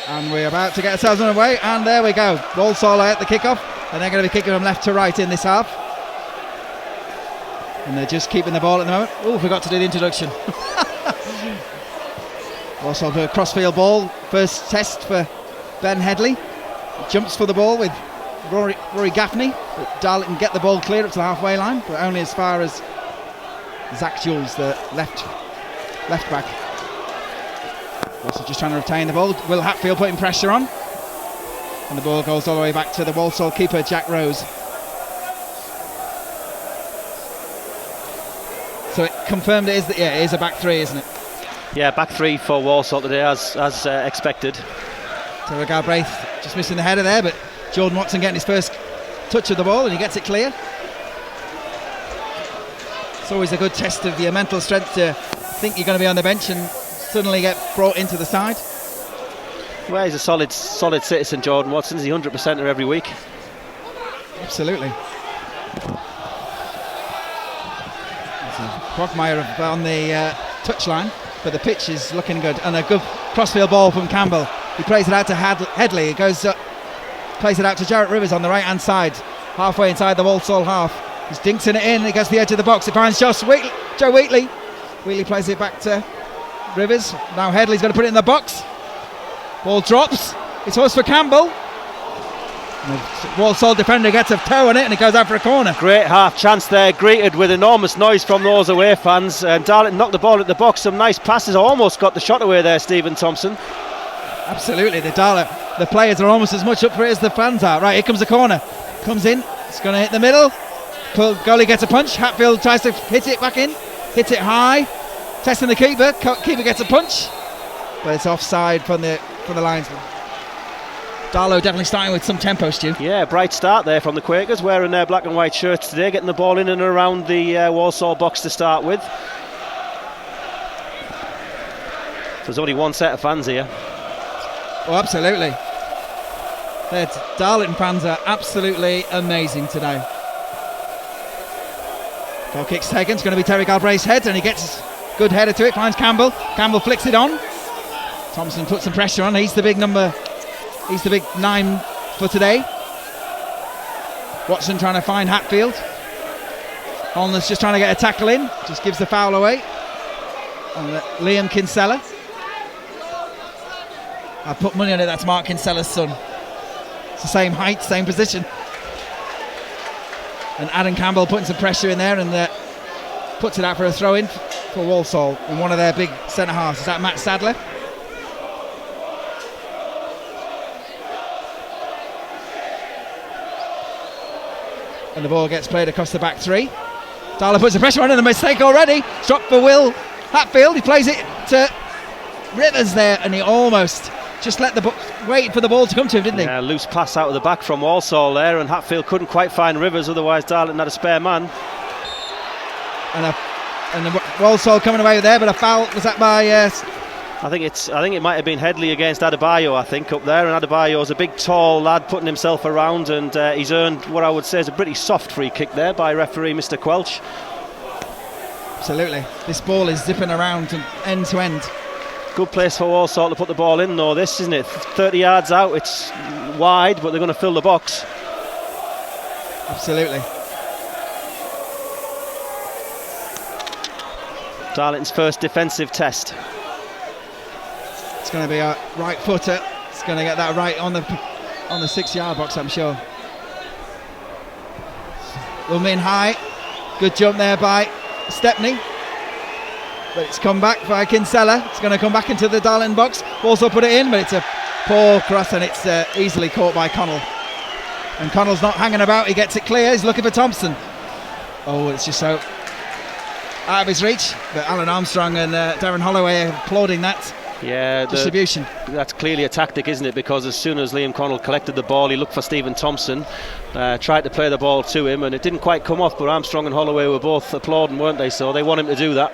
And we're about to get ourselves underway, and there we go. Walsall at the kickoff, and they're going to be kicking from left to right in this half. And they're just keeping the ball at the moment. Oh, forgot to do the introduction. Walsall do a crossfield ball, first test for Ben Headley. Jumps for the ball with Rory Gaffney. But Darlington get the ball clear up to the halfway line, but only as far as Zach Jules, the left back. Also just trying to retain the ball. Will Hatfield putting pressure on, and the ball goes all the way back to the Walsall keeper, Jack Rose. So it confirmed it is a back three, isn't it? Yeah, back three for Walsall today, as expected. Terry Galbraith just missing the header there, but Jordan Watson getting his first touch of the ball, and he gets it clear. It's always a good test of your mental strength to think you're going to be on the bench and suddenly get brought into the side. Well, he's a solid citizen, Jordan Watson. He's 100%er every week. Absolutely. Quagmire on the touchline, but the pitch is looking good, and a good crossfield ball from Campbell. He plays it out to Headley. He goes plays it out to Jarrett Rivers on the right hand side, halfway inside the Walsall half. He's dinking it in. He goes to the edge of the box. He finds Joe Wheatley. Wheatley plays it back to Rivers. Now Headley's going to put it in the box. Ball drops. It's horse for Campbell. And the Walsall defender gets a toe on it, and it goes out for a corner. Great half chance there, greeted with enormous noise from those away fans. Darlington knocked the ball at the box. Some nice passes. Almost got the shot away there, Stephen Thompson. Absolutely. The players are almost as much up for it as the fans are. Right, here comes the corner. Comes in. It's going to hit the middle. Goalie gets a punch. Hatfield tries to hit it back in. Hits it high. Testing the keeper. Keeper gets a punch, but it's offside from the linesman. Darlow definitely starting with some tempo, Stu. Yeah, bright start there from the Quakers, wearing their black and white shirts today, getting the ball in and around the Walsall box to start with. There's only one set of fans here. Oh, absolutely. The Darlington fans are absolutely amazing today. Goal kick's taken. It's going to be Terry Galbraith's head, and he gets a good header to it. Finds Campbell. Campbell flicks it on. Thompson puts some pressure on. He's the big 9 for today. Watson trying to find Hatfield. Holness just trying to get a tackle in. Just gives the foul away. And Liam Kinsella. I put money on it. That's Mark Kinsella's son. It's the same height, same position. And Adam Campbell putting some pressure in there, and puts it out for a throw in for Walsall in one of their big centre halves. Is that Matt Sadler? And the ball gets played across the back three. Darla puts the pressure on, and a mistake already. Drop for Will Hatfield. He plays it to Rivers there, and he almost just wait for the ball to come to him, didn't he? Yeah, loose pass out of the back from Walsall there, and Hatfield couldn't quite find Rivers, otherwise Darlington had a spare man. And the Walsall coming away there, but a foul. Was that by? I think it might have been Headley against Adebayo, I think, up there, and Adebayo's a big tall lad putting himself around, and he's earned what I would say is a pretty soft free kick there by referee Mr. Quelch. Absolutely. This ball is zipping around end to end. Good place for Walsall to put the ball in though, this, isn't it? 30 yards out, it's wide, but they're going to fill the box. Absolutely. Darlington's first defensive test. It's going to be a right footer. It's going to get that right on the 6-yard box, I'm sure. Wilmin high. Good jump there by Stepney. But it's come back by Kinsella. It's going to come back into the Darlington box. Also put it in, but it's a poor cross, and it's easily caught by Connell. And Connell's not hanging about. He gets it clear. He's looking for Thompson. Oh, it's just so out of his reach. But Alan Armstrong and Darren Holloway are applauding that. Yeah, distribution. That's clearly a tactic, isn't it? Because as soon as Liam Connell collected the ball, he looked for Stephen Thompson, tried to play the ball to him, and and it didn't quite come off, but Armstrong and Holloway were both applauding, weren't they? So they want him to do that.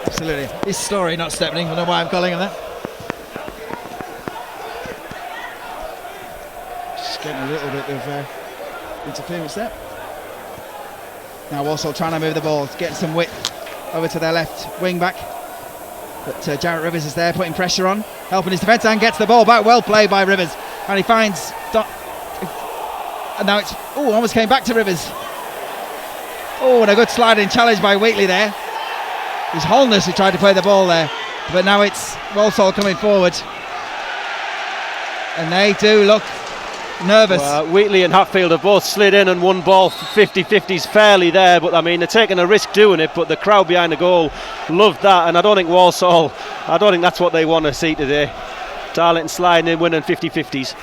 Absolutely. His story, not Stepney. I don't know why I'm calling him that. Just getting a little bit of interference there. Now Walsall trying to move the ball, getting some width over to their left wing back. But Jarrett Rivers is there putting pressure on, helping his defence, and gets the ball back. Well played by Rivers, and he finds and now it's almost came back to Rivers. And a good sliding challenge by Wheatley there. It was Holness who tried to play the ball there, but now it's Walsall coming forward, and they do look nervous. Wheatley and Hatfield have both slid in and won ball 50-50s fairly there, but I mean, they're taking a risk doing it, but the crowd behind the goal loved that, and I don't think that's what they want to see today. Darlington sliding in, winning 50-50s.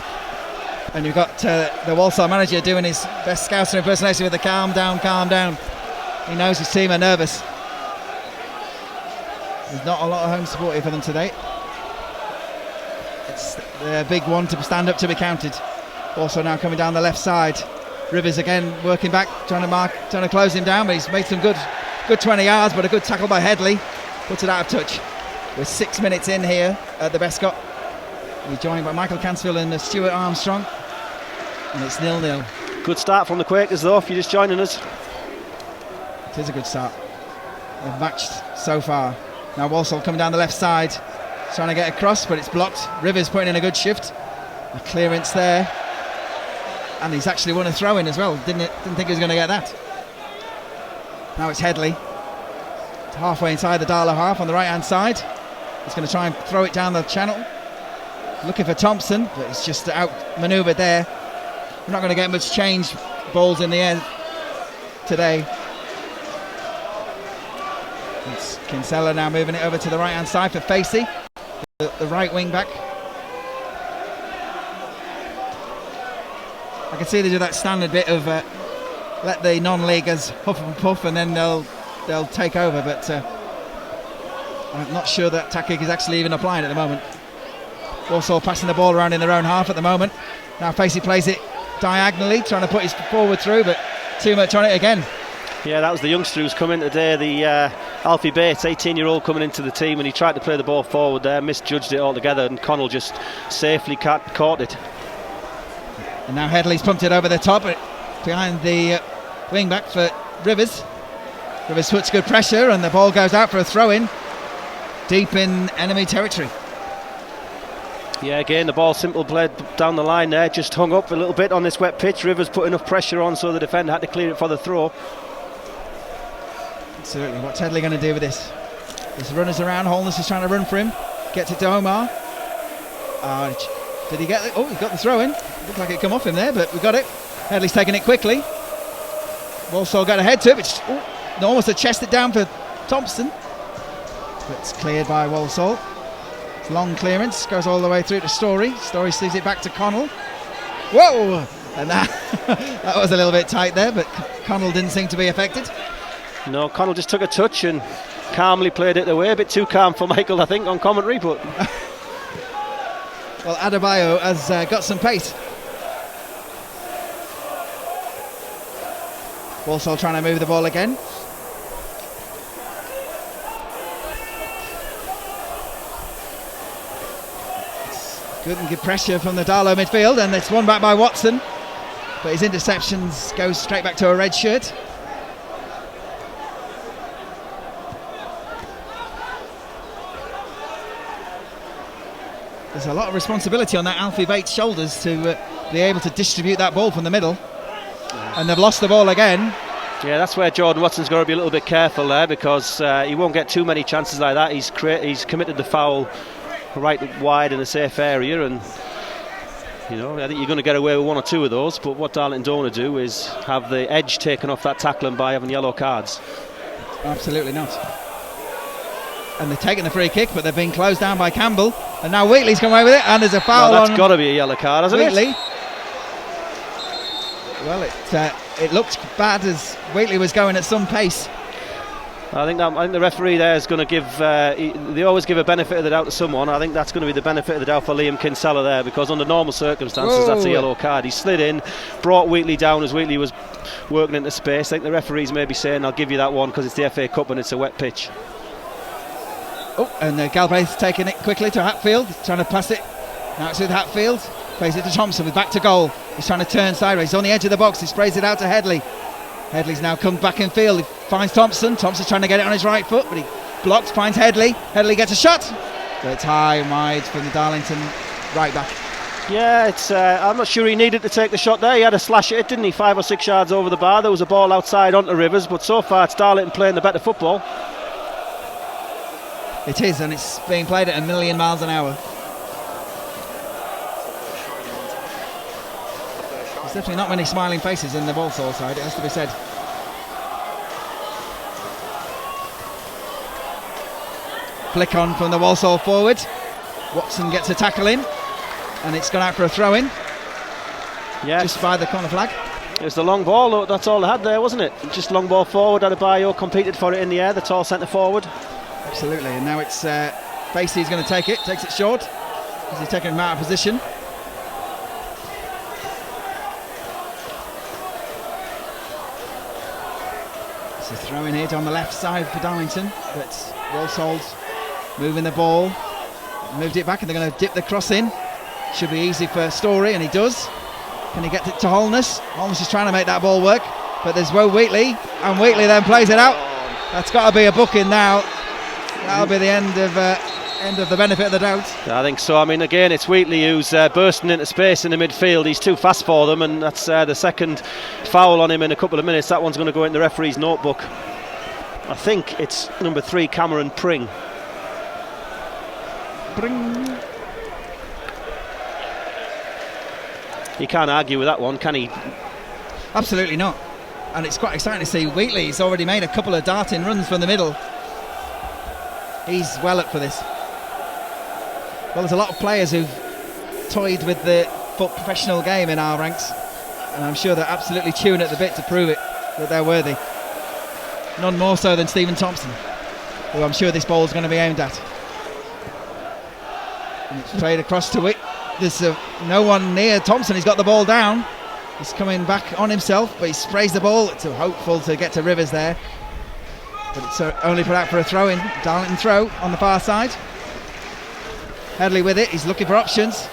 And you've got the Walsall manager doing his best Scouser impersonation with the calm down. He knows his team are nervous. There's not a lot of home support here for them today. It's the big one to stand up to be counted. Also now coming down the left side. Rivers again working back, trying to close him down, but he's made some good 20 yards, but a good tackle by Headley. Puts it out of touch. We're 6 minutes in here at the Bescot. We're joined by Michael Cansfield and Stuart Armstrong, and it's 0-0. Good start from the Quakers though, if you're just joining us. It is a good start. They've matched so far. Now Walsall coming down the left side, trying to get across, but it's blocked. Rivers putting in a good shift. A clearance there, and he's actually won a throw-in as well. Didn't think he was going to get that. Now it's Headley. It's halfway inside the Darlow half on the right-hand side. He's going to try and throw it down the channel. Looking for Thompson, but it's just out-manoeuvred there. We're not going to get much change balls in the air today. It's Kinsella now moving it over to the right-hand side for Facey, the right wing-back. I can see they do that standard bit of let the non-leaguers huff and puff, and then they'll take over, but I'm not sure that tactic is actually even applying at the moment. Walsall passing the ball around in their own half at the moment. Now Facey plays it diagonally, trying to put his forward through, but too much on it again. Yeah, that was the youngster who's come in today, the Alfie Bates, 18-year-old coming into the team, and he tried to play the ball forward there, misjudged it altogether, and Connell just safely caught it. And now Headley's pumped it over the top behind the wing back for Rivers. Rivers puts good pressure, and the ball goes out for a throw-in deep in enemy territory. Yeah, again, the ball simple played down the line there, just hung up a little bit on this wet pitch. Rivers put enough pressure on so the defender had to clear it for the throw. Absolutely. What's Headley going to do with this? There's runners around. Holness is trying to run for him. Gets it to Omar. Did he get it? Oh, he got the throw in. Looked like it come off him there, but we got it. Headley's taking it quickly. Walsall got ahead to it, which almost a chest it down for Thompson. But it's cleared by Walsall. Long clearance, goes all the way through to Story. Story sees it back to Connell. Whoa! And that was a little bit tight there, but Connell didn't seem to be affected. No, Connell just took a touch and calmly played it away. A bit too calm for Michael, I think, on commentary, but... Well, Adebayo has got some pace. Walsall trying to move the ball again. Good and good pressure from the Darlow midfield, and it's won back by Watson, but his interceptions go straight back to a red shirt. There's a lot of responsibility on that Alfie Bates' shoulders to be able to distribute that ball from the middle, and they've lost the ball again. Yeah, that's where Jordan Watson's got to be a little bit careful there, because he won't get too many chances like that. He's committed the foul right wide in a safe area, and I think you're going to get away with one or two of those, but what Darlington don't want to do is have the edge taken off that tackling by having yellow cards. Absolutely not. And they're taking the free kick, but they've been closed down by Campbell, and now Wheatley's come away with it, and there's a foul on. That's got to be a yellow card, hasn't Wheatley. it? Well, it looked bad as Wheatley was going at some pace. I think the referee there is going to give. They always give a benefit of the doubt to someone. I think that's going to be the benefit of the doubt for Liam Kinsella there, because under normal circumstances, that's a yellow card. He slid in, brought Wheatley down as Wheatley was working into space. I think the referees may be saying, "I'll give you that one because it's the FA Cup and it's a wet pitch." Oh, and Galbraith's taking it quickly to Hatfield, trying to pass it. Now it's with Hatfield. Plays it to Thompson with back to goal. He's trying to turn sideways. He's on the edge of the box. He sprays it out to Headley. Headley's now come back in field. He finds Thompson. Thompson's trying to get it on his right foot, but he blocked, finds Headley. Headley gets a shot, but it's high and wide from the Darlington right back. Yeah, it's. I'm not sure he needed to take the shot there. He had a slash at it, didn't he? 5 or 6 yards over the bar. There was a ball outside onto Rivers, but so far it's Darlington playing the better football. It is, and it's being played at 1,000,000 miles an hour. There's definitely not many smiling faces in the Walsall side, it has to be said. Flick on from the Walsall forward. Watson gets a tackle in, and it's gone out for a throw-in. Yeah, just by the corner flag. It was the long ball, that's all they had there, wasn't it? Just long ball forward. Adebayo competed for it in the air, the tall centre forward. Absolutely, and now it's Facey's going to take it, takes it short, as he's taking him out of position. It's a throw in here on the left side for Darlington, but Walsall's moving the ball, moved it back, and they're going to dip the cross in. Should be easy for Story, and he does. Can he get it to Holness? Holness is trying to make that ball work, but there's Wheatley, and Wheatley then plays it out. That's got to be a booking now. That'll be the end of the benefit of the doubt. I think so. I mean, again, it's Wheatley who's bursting into space in the midfield. He's too fast for them, and that's the second foul on him in a couple of minutes. That one's going to go in the referee's notebook. I think it's number 3, Cameron Pring. You can't argue with that one, can he? Absolutely not. And it's quite exciting to see Wheatley. He's already made a couple of darting runs from the middle. He's well up for this. Well, there's a lot of players who've toyed with the professional game in our ranks, and I'm sure they're absolutely chewing at the bit to prove it, that they're worthy. None more so than Stephen Thompson, who I'm sure this ball's going to be aimed at. And it's played across to it. There's no one near Thompson. He's got the ball down. He's coming back on himself, but he sprays the ball. It's hopeful to get to Rivers there, but it's only put out for a throw-in. Darlington throw on the far side. Headley with it. He's looking for options.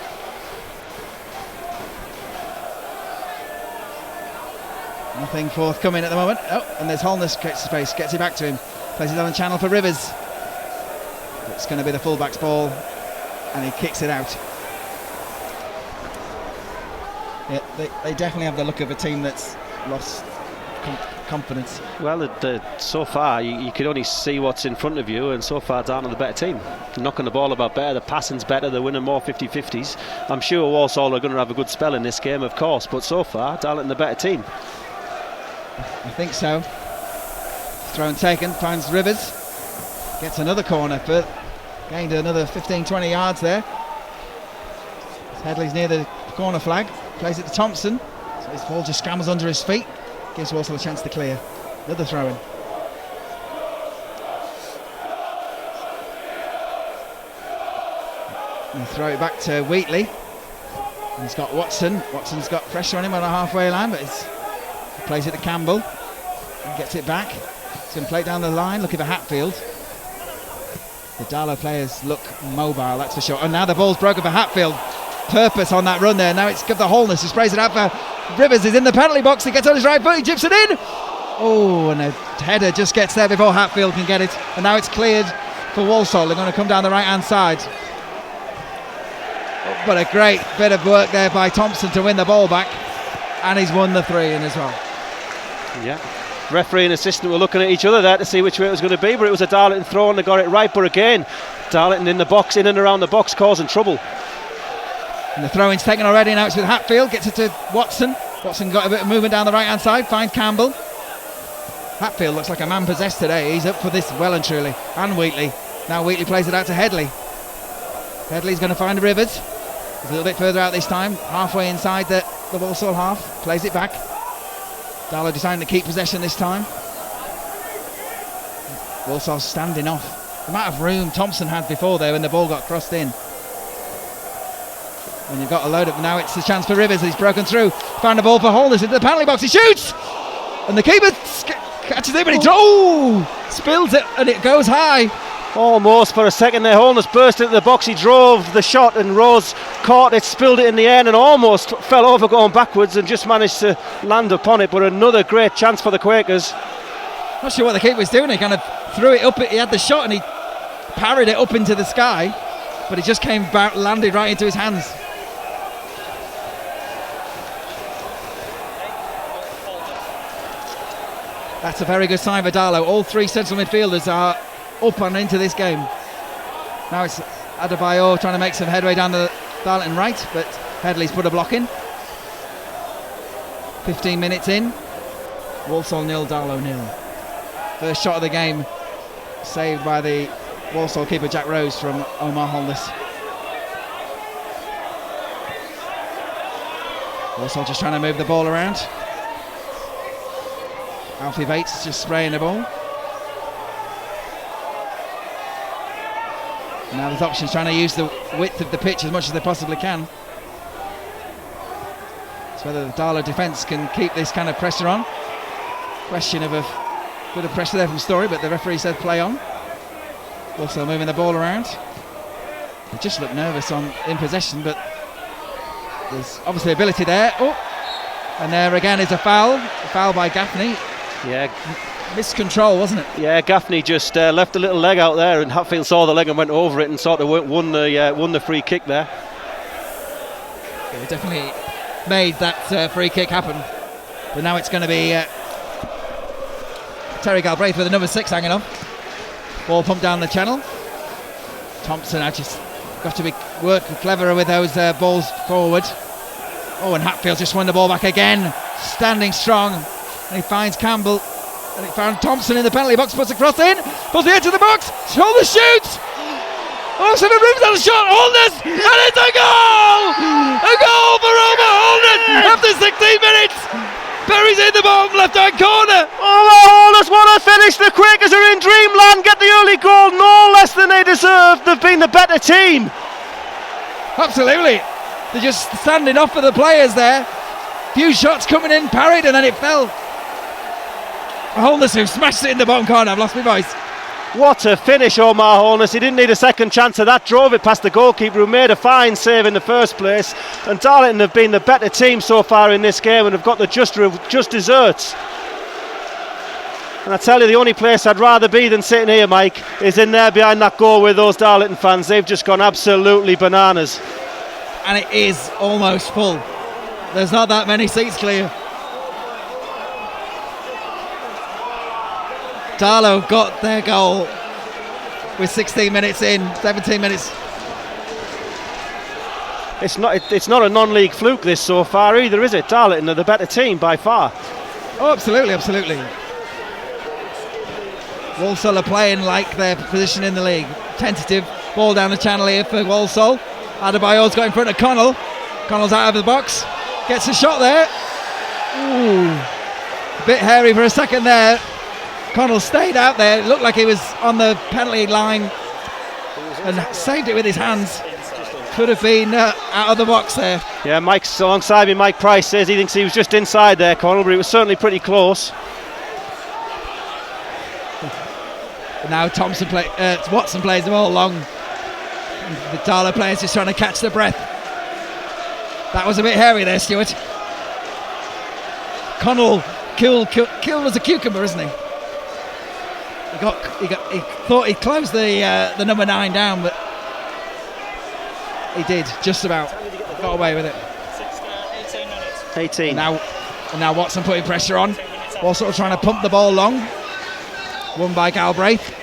Nothing forthcoming at the moment. Oh, and there's Holness, gets space, gets it back to him. Plays it on the channel for Rivers. It's going to be the fullback's ball, and he kicks it out. Yeah, they definitely have the look of a team that's lost confidence. Well, so far you can only see what's in front of you, and so far Darlington the better team. They're knocking the ball about better, the passing's better, they're winning more 50-50s. I'm sure Walsall are going to have a good spell in this game, of course, but so far Darlington the better team. I think so. Throw and taken, finds Rivers, gets another corner, but gained another 15-20 yards there. Headley's near the corner flag, plays it to Thompson, so his ball just scrambles under his feet, gives Walsall a chance to clear. Another throw in. And throw it back to Wheatley. And he's got Watson. Watson's got pressure on him on a halfway line, but he plays it to Campbell and gets it back. He's going to play it down the line, looking for Hatfield. The Darlow players look mobile, that's for sure. And now the ball's broken for Hatfield. Purpose on that run there. Now it's got the Holness who sprays it out for Rivers. Is in the penalty box. He gets on his right foot. He chips it in. Oh, and a header just gets there before Hatfield can get it. And now it's cleared for Walsall. They're going to come down the right-hand side. But a great bit of work there by Thompson to win the ball back. And he's won the 3-in as well. Yeah. Referee and assistant were looking at each other there to see which way it was going to be, but it was a Darlington throw and they got it right. But again, Darlington in the box, in and around the box, causing trouble. And the throw-in's taken already. Now it's with Hatfield. Gets it to Watson. Watson got a bit of movement down the right-hand side. Finds Campbell. Hatfield looks like a man possessed today. He's up for this well and truly. And Wheatley. Now Wheatley plays it out to Headley. Headley's going to find Rivers. He's a little bit further out this time. Halfway inside the Walsall half. Plays it back. Darlow deciding to keep possession this time. Walsall's standing off. The amount of room Thompson had before there when the ball got crossed in. When you've got a load of, now it's the chance for Rivers. He's broken through, found the ball for Holness into the penalty box. He shoots, and the keeper catches it, but he spills it, and it goes high. Almost for a second there, Holness burst into the box. He drove the shot, and Rose caught it, spilled it in the air, and almost fell over going backwards, and just managed to land upon it. But another great chance for the Quakers. Not sure what the keeper was doing. He kind of threw it up. He had the shot and he parried it up into the sky, but it just came back, landed right into his hands. That's a very good sign for Darlow. All three central midfielders are up and into this game. Now it's Adebayor trying to make some headway down the Darlington right, but Headley's put a block in. 15 minutes in. Walsall 0, Darlow 0. First shot of the game saved by the Walsall keeper Jack Rose from Omar Holness. Walsall just trying to move the ball around. Alfie Bates just spraying the ball. Now there's options trying to use the width of the pitch as much as they possibly can. It's whether the Darlow defence can keep this kind of pressure on. Question of a bit of pressure there from Story, but the referee said play on. Also moving the ball around. They just look nervous in possession, but there's obviously ability there. Oh, and there again is a foul by Gaffney. Yeah, miscontrol, wasn't it? Yeah, Gaffney just left a little leg out there, and Hatfield saw the leg and went over it and sort of won the free kick there. Yeah, he definitely made that free kick happen, but now it's going to be Terry Galbraith with the number 6 hanging off. Ball pumped down the channel. Thompson had just got to work cleverer with those balls forward. Oh, and Hatfield just won the ball back again, standing strong, and he finds Campbell, and he found Thompson in the penalty box, puts a cross in, puts the edge of the box, shoulder shoots. Oh, so the room's on a shot, Holness, and it's a goal! A goal for Omar Holness after 16 minutes. Buries in the bottom left-hand corner. Omar Holness want to finish. The Quakers are in dreamland, get the early goal, no less than they deserve. They've been the better team. Absolutely. They're just standing off for the players there. Few shots coming in, parried, and then it fell. Holness who smashed it in the bottom corner. I've lost my voice. What a finish, Omar Holness. He didn't need a second chance of that. Drove it past the goalkeeper, who made a fine save in the first place. And Darlington have been the better team so far in this game and have got the just desserts. And I tell you, the only place I'd rather be than sitting here, Mike, is in there behind that goal with those Darlington fans. They've just gone absolutely bananas. And it is almost full. There's not that many seats clear. Darlow got their goal with 16 minutes in, 17 minutes. It's not a non-league fluke this so far either, is it? Darlington are the better team by far. Oh, absolutely, absolutely. Walsall are playing like their position in the league. Tentative ball down the channel here for Walsall. Adebayor's got in front of Connell. Connell's out of the box. Gets a shot there. Ooh, a bit hairy for a second there. Connell stayed out there. It looked like he was on the penalty line and saved it with his hands. Could have been out of the box there. Yeah, Mike's alongside me. Mike Price says he thinks he was just inside there, Connell, but it was certainly pretty close. But now Watson plays them all long. The Darlow players just trying to catch their breath. That was a bit hairy there, Stuart. Connell killed as a cucumber, isn't he? He thought he'd closed the number 9 down, but he did just about. Got away with it. 18. And now Watson putting pressure on. Also trying to pump the ball long. Won by Galbraith.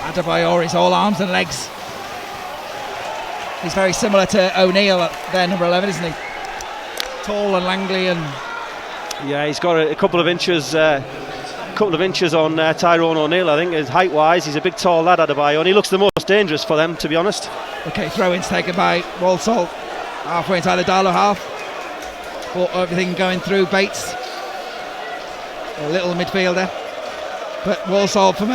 Adebayor is all arms and legs. He's very similar to O'Neill at their number 11, isn't he? Tall and Langley and. Yeah, he's got a couple of inches on Tyrone O'Neill, I think, is height-wise. He's a big, tall lad, Adebayor, and he looks the most dangerous for them, to be honest. Okay, throw-ins taken by Walsall. Halfway inside the Darlow half. But everything going through Bates. A little midfielder. But Walsall from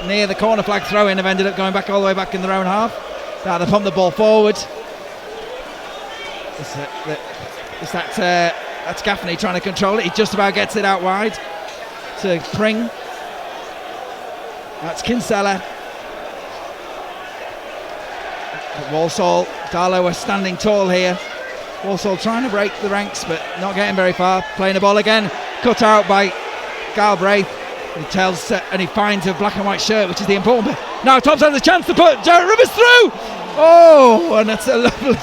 near the corner flag throw-in have ended up going back all the way back in their own half. Now they pump the ball forward. That's Gaffney trying to control it. He just about gets it out wide to Pring. That's Kinsella. Walsall, Darlow are standing tall here. Walsall trying to break the ranks, but not getting very far. Playing the ball again. Cut out by Galbraith. He tells and he finds a black and white shirt, which is the important bit. Now Thompson has a chance to put Jarrett Rivers through. Oh, and that's a lovely,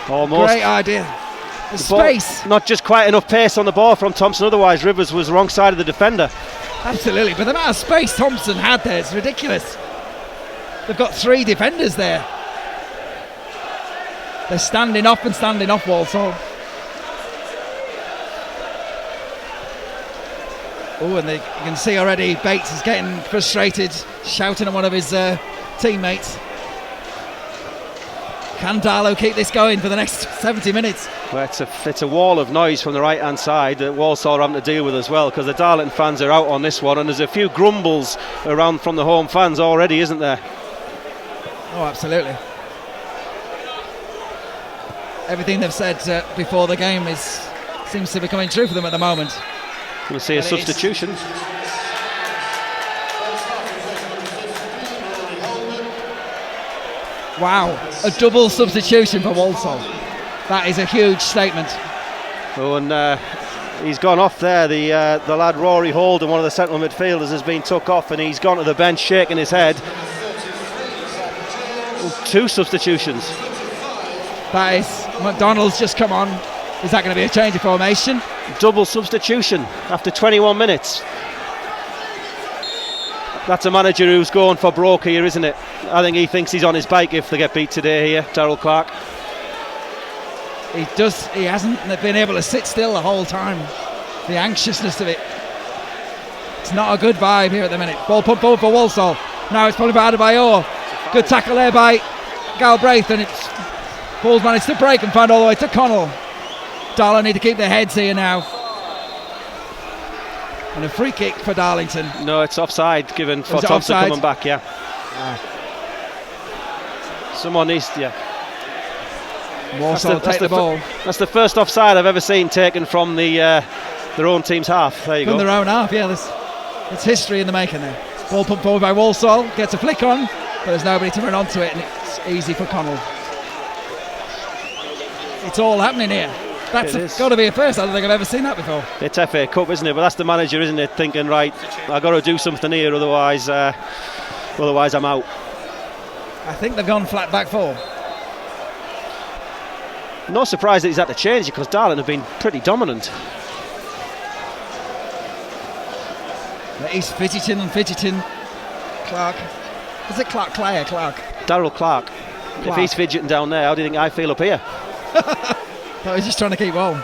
great idea. The space. Ball, not just quite enough pace on the ball from Thompson, otherwise Rivers was wrong side of the defender. Absolutely, but the amount of space Thompson had there is ridiculous. They've got 3 defenders there. They're standing off Walsall. Oh, and you can see already Bates is getting frustrated, shouting at one of his teammates. Can Darlow keep this going for the next 70 minutes? Well, it's a wall of noise from the right hand side that Walsall are having to deal with as well, because the Darlington fans are out on this one, and there's a few grumbles around from the home fans already, isn't there? Oh, absolutely. Everything they've said before the game seems to be coming true for them at the moment. We'll see a substitution. Wow, a double substitution for Walsall. That is a huge statement. Oh, and he's gone off there. The lad Rory Holden, one of the central midfielders, has been took off, and he's gone to the bench shaking his head. 2 substitutions. That is, McDonald's just come on. Is that going to be a change of formation? Double substitution after 21 minutes. That's a manager who's going for broke here, isn't it? I think he thinks he's on his bike if they get beat today here, Darryl Clark. He hasn't been able to sit still the whole time. The anxiousness of it. It's not a good vibe here at the minute. Ball pumped forward for Walsall. Now it's probably for Adebayor. Good tackle there by Galbraith, and Paul's managed to break and find all the way to Connell. Darlow need to keep their heads here now. And a free kick for Darlington. No, it's offside given for Thompson coming back, yeah. Someone needs, Walsall take the ball. That's the first offside I've ever seen taken from their own team's half. There you go. From their own half, yeah. It's history in the making there. Ball pumped forward by Walsall, gets a flick on, but there's nobody to run onto it, and it's easy for Connell. It's all happening here. That's got to be a first. I don't think I've ever seen that before. It's FA Cup, isn't it? But that's the manager, isn't it? Thinking, right, I've got to do something here, otherwise I'm out. I think they've gone flat back 4. No surprise that he's had to change it, because Darlington have been pretty dominant. He's fidgeting. Clark. Is it Clark? Clark? Darryl Clark. If he's fidgeting down there, how do you think I feel up here? He's just trying to keep warm.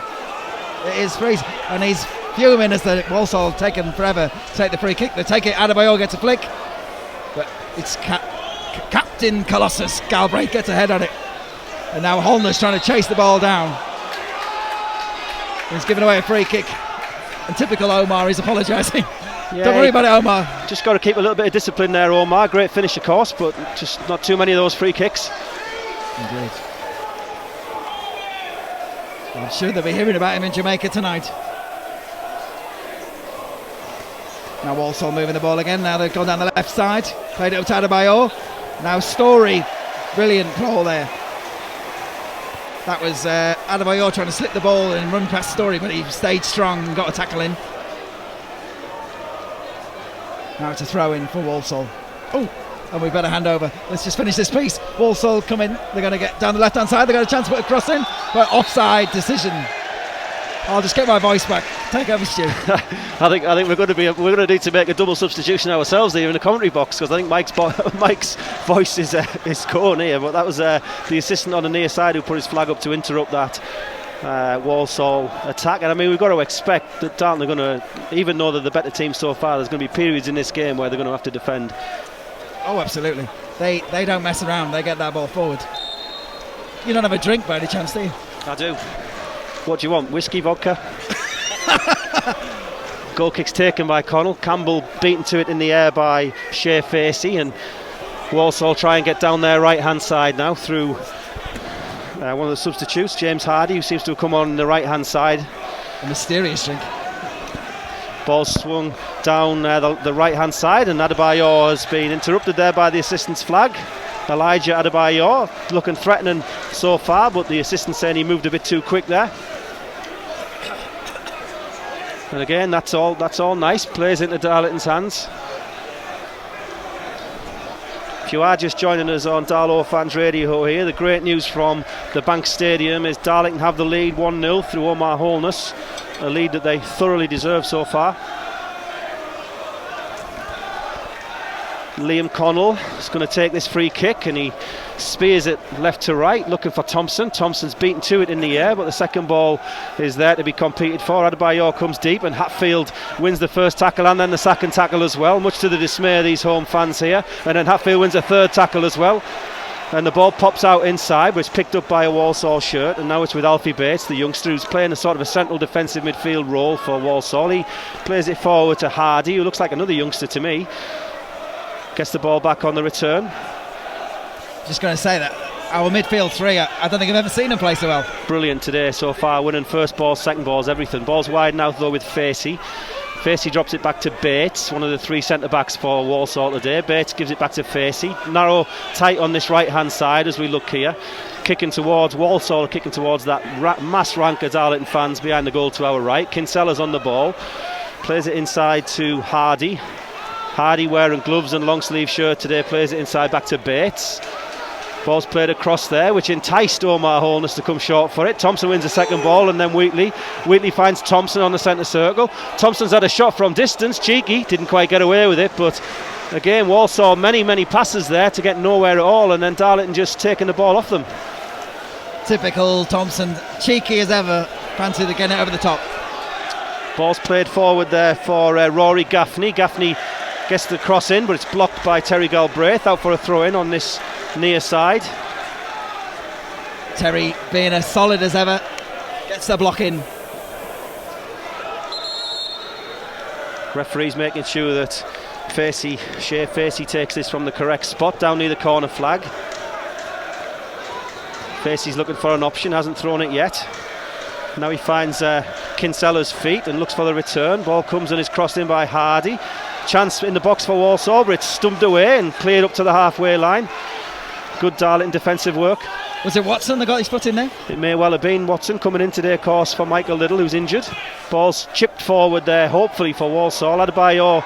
It is freezing, and he's fuming as the Walsall have taken forever to take the free kick. They take it, Adebayor gets a flick, but it's Captain Colossus Galbraith gets a head on it, and now Holner's trying to chase the ball down. He's given away a free kick, and typical Omar, he's apologising. Yeah, don't worry about it, Omar. Just got to keep a little bit of discipline there, Omar. Great finish, of course, but just not too many of those free kicks. Indeed. I'm sure they'll be hearing about him in Jamaica tonight. Now Walsall moving the ball again. Now they've gone down the left side. Played it up to Adebayor. Now Story. Brilliant ball there. That was Adebayor trying to slip the ball and run past Story, but he stayed strong and got a tackle in. Now it's a throw in for Walsall. Oh, and we better hand over. Let's just finish this piece. Walsall come in. They're going to get down the left hand side. They've got a chance to put a cross in, but offside decision. I'll just get my voice back. Take over, Stu. I think we're going to need to make a double substitution ourselves here in the commentary box, because I think Mike's voice is going here. But that was the assistant on the near side who put his flag up to interrupt that Walsall attack. And I mean, we've got to expect that Darlington are going to, even though they're the better team so far, there's going to be periods in this game where they're going to have to defend. Oh, absolutely. They don't mess around. They get that ball forward. You don't have a drink by any chance, do you? I do. What do you want? Whiskey, vodka? Goal kick's taken by Connell. Campbell beaten to it in the air by Shea Facey, and Walsall try and get down their right hand side now through one of the substitutes, James Hardy, who seems to have come on the right hand side. A mysterious drink. Ball swung down the right hand side, and Adebayor has been interrupted there by the assistant's flag. Elijah Adebayor looking threatening so far, but the assistant saying he moved a bit too quick there. And again, that's all nice. Plays into Darlington's hands. If you are just joining us on Darlow Fans Radio here, the great news from the Bank Stadium is Darlington have the lead 1-0 through Omar Holness, a lead that they thoroughly deserve so far. Liam Connell is going to take this free kick and he spears it left to right, looking for Thompson. Thompson's beaten to it in the air, but the second ball is there to be competed for. Adebayor comes deep and Hatfield wins the first tackle and then the second tackle as well, much to the dismay of these home fans here. And then Hatfield wins a third tackle as well. And the ball pops out inside, but it's picked up by a Walsall shirt, and now it's with Alfie Bates, the youngster, who's playing a sort of a central defensive midfield role for Walsall. He plays it forward to Hardy, who looks like another youngster to me. Gets the ball back on the return. Just going to say that our midfield three, I don't think I've ever seen them play so well. Brilliant today so far, winning first balls, second balls, everything. Ball's wide now though with Facey. Facey drops it back to Bates, one of the three centre-backs for Walsall today. Bates gives it back to Facey. Narrow, tight on this right-hand side as we look here. Kicking towards Walsall, kicking towards that mass rank of Darlington fans behind the goal to our right. Kinsella's on the ball. Plays it inside to Hardy. Hardy wearing gloves and long sleeve shirt today, plays it inside back to Bates. Ball's played across there, which enticed Omar Holness to come short for it. Thompson wins the second ball and then Wheatley finds Thompson on the centre circle. Thompson's had a shot from distance, cheeky, didn't quite get away with it, but again Walsall many passes there to get nowhere at all, and then Darlington just taking the ball off them. Typical Thompson, cheeky as ever, fancied to get it over the top. Ball's played forward there for Rory Gaffney. Gaffney gets the cross in, but it's blocked by Terry Galbraith, out for a throw in on this near side. Terry being as solid as ever, gets the block in. Referee's making sure that Shea Facey takes this from the correct spot down near the corner flag. Facey's looking for an option, hasn't thrown it yet. Now he finds Kinsella's feet and looks for the return. Ball comes and is crossed in by Hardy. Chance in the box for Walsall, but it's stumped away and cleared up to the halfway line. Good Darlington defensive work. Was it Watson that got his foot in there? It may well have been Watson coming in today, of course, for Michael Little, who's injured. Ball's chipped forward there, hopefully for Walsall. Adebayor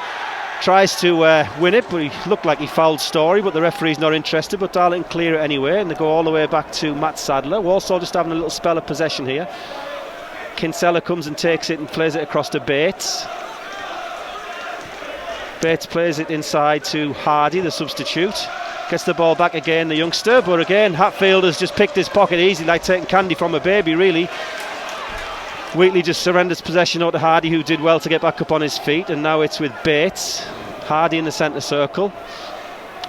tries to win it, but he looked like he fouled Story, but the referee's not interested. But Darlington clear it anyway, and they go all the way back to Matt Sadler. Walsall just having a little spell of possession here. Kinsella comes and takes it and plays it across to Bates. Bates plays it inside to Hardy, the substitute. Gets the ball back again, the youngster, but again Hatfield has just picked his pocket easy, like taking candy from a baby really. Wheatley just surrenders possession out to Hardy, who did well to get back up on his feet, and now it's with Bates. Hardy in the centre circle.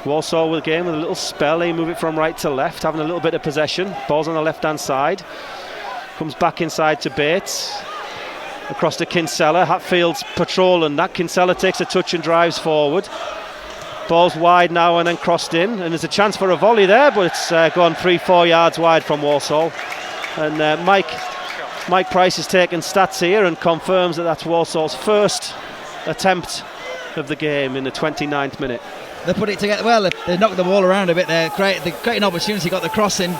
Walsall again with a little spell, they move it from right to left, having a little bit of possession. Ball's on the left hand side. Comes back inside to Bates. Across to Kinsella. Hatfield's patrolling that. Kinsella takes a touch and drives forward. Ball's wide now and then crossed in, and there's a chance for a volley there, but it's gone 3-4 yards wide from Walsall. And Mike Price has taken stats here and confirms that that's Walsall's first attempt of the game in the 29th minute. They put it together well. They knocked the ball around a bit there. They created an opportunity, got the cross in.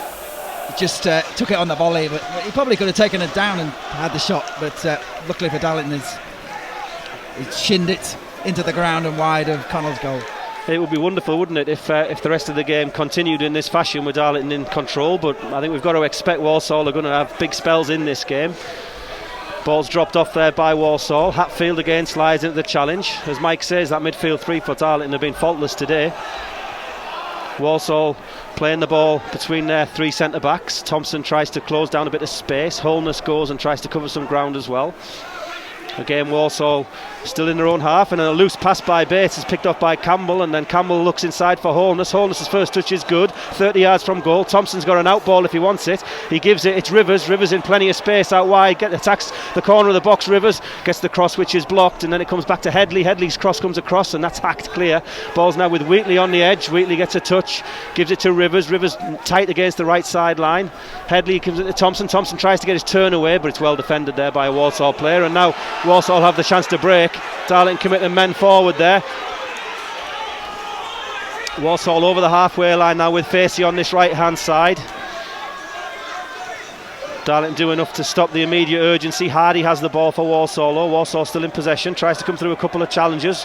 Just took it on the volley, but he probably could have taken it down and had the shot, but luckily for Darlington, he shinned it into the ground and wide of Connell's goal. It would be wonderful, wouldn't it, if the rest of the game continued in this fashion with Darlington in control, but I think we've got to expect Walsall are going to have big spells in this game. Ball's dropped off there by Walsall. Hatfield again slides into the challenge. As Mike says, that midfield three for Darlington have been faultless today. Walsall playing the ball between their three centre-backs. Thompson tries to close down a bit of space. Holness goes and tries to cover some ground as well. Again, Walsall still in their own half, and a loose pass by Bates is picked off by Campbell, and then Campbell looks inside for Holness. Holness's first touch is good, 30 yards from goal. Thompson's got an out ball if he wants it. He gives it, it's Rivers in plenty of space out wide, attacks the corner of the box. Rivers gets the cross, which is blocked, and then it comes back to Headley. Headley's cross comes across, and that's hacked clear. Ball's now with Wheatley on the edge. Wheatley gets a touch, gives it to Rivers. Rivers tight against the right sideline. Headley comes it to Thompson. Thompson tries to get his turn away, but it's well defended there by a Walsall player, and now Walsall have the chance to break. Darlington committing men forward there. Walsall over the halfway line now with Facey on this right hand side. Darlington do enough to stop the immediate urgency. Hardy has the ball for Walsall. Walsall still in possession, tries to come through a couple of challenges.